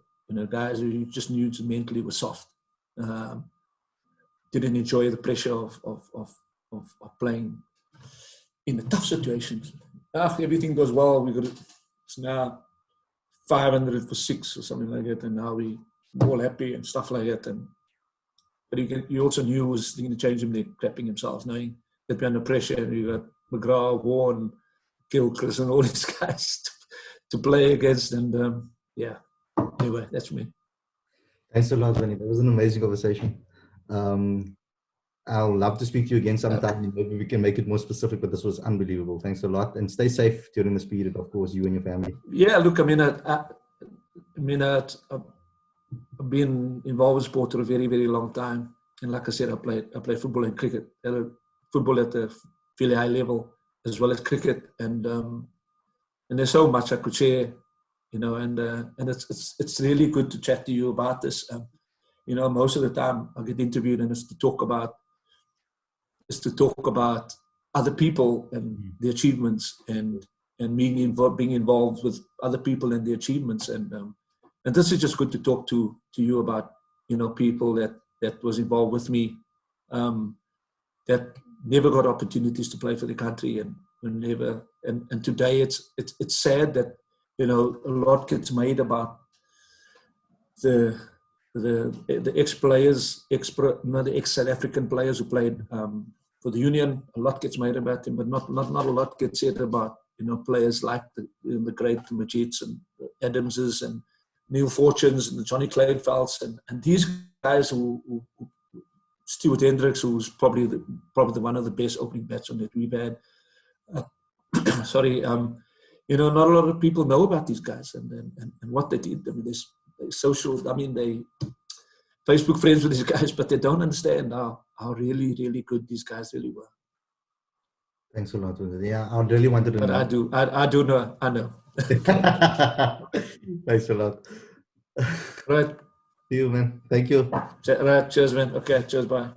guys who just knew mentally were soft, didn't enjoy the pressure of playing in the tough situations. Everything goes well, it's now 500 for 6 or something like that, and now we're all happy and stuff like that. But you also knew he was going to change him, crapping himself, knowing that we're under pressure, and you got McGrath, Warren, Gilchrist, and all these guys to play against. And anyway, that's me. Thanks a lot, Vinnie. That was an amazing conversation. I'll love to speak to you again sometime. Maybe we can make it more specific, but this was unbelievable. Thanks a lot, and stay safe during this period, of course, you and your family. Yeah, look, I've been involved in sport for a very, very long time, and like I said, I played football and cricket. Football at a fairly high level, as well as cricket, and there's so much I could share, and it's really good to chat to you about this. Most of the time I get interviewed, and it's to talk about other people and the achievements, and being involved with other people and the achievements, and this is just good to talk to you about, people that was involved with me, that never got opportunities to play for the country, and whenever. And today it's sad that, you know, a lot gets made about the ex-players, the ex-South African players who played for the Union. A lot gets made about them, but not a lot gets said about, you know, players like the great Majids and Adamses and Neil Fortunes and the Johnny Clayfelds and these guys who Stuart Hendricks, who's probably one of the best opening batsmen that we've had. You know, not a lot of people know about these guys and what they did. I mean, there's social. I mean, they Facebook friends with these guys, but they don't understand how really, really good these guys really were. Thanks a lot. Yeah, I really wanted to know. But I do know. I know. Thanks a lot. Right. See you, man. Thank you. Right. Cheers, man. Okay. Cheers. Bye.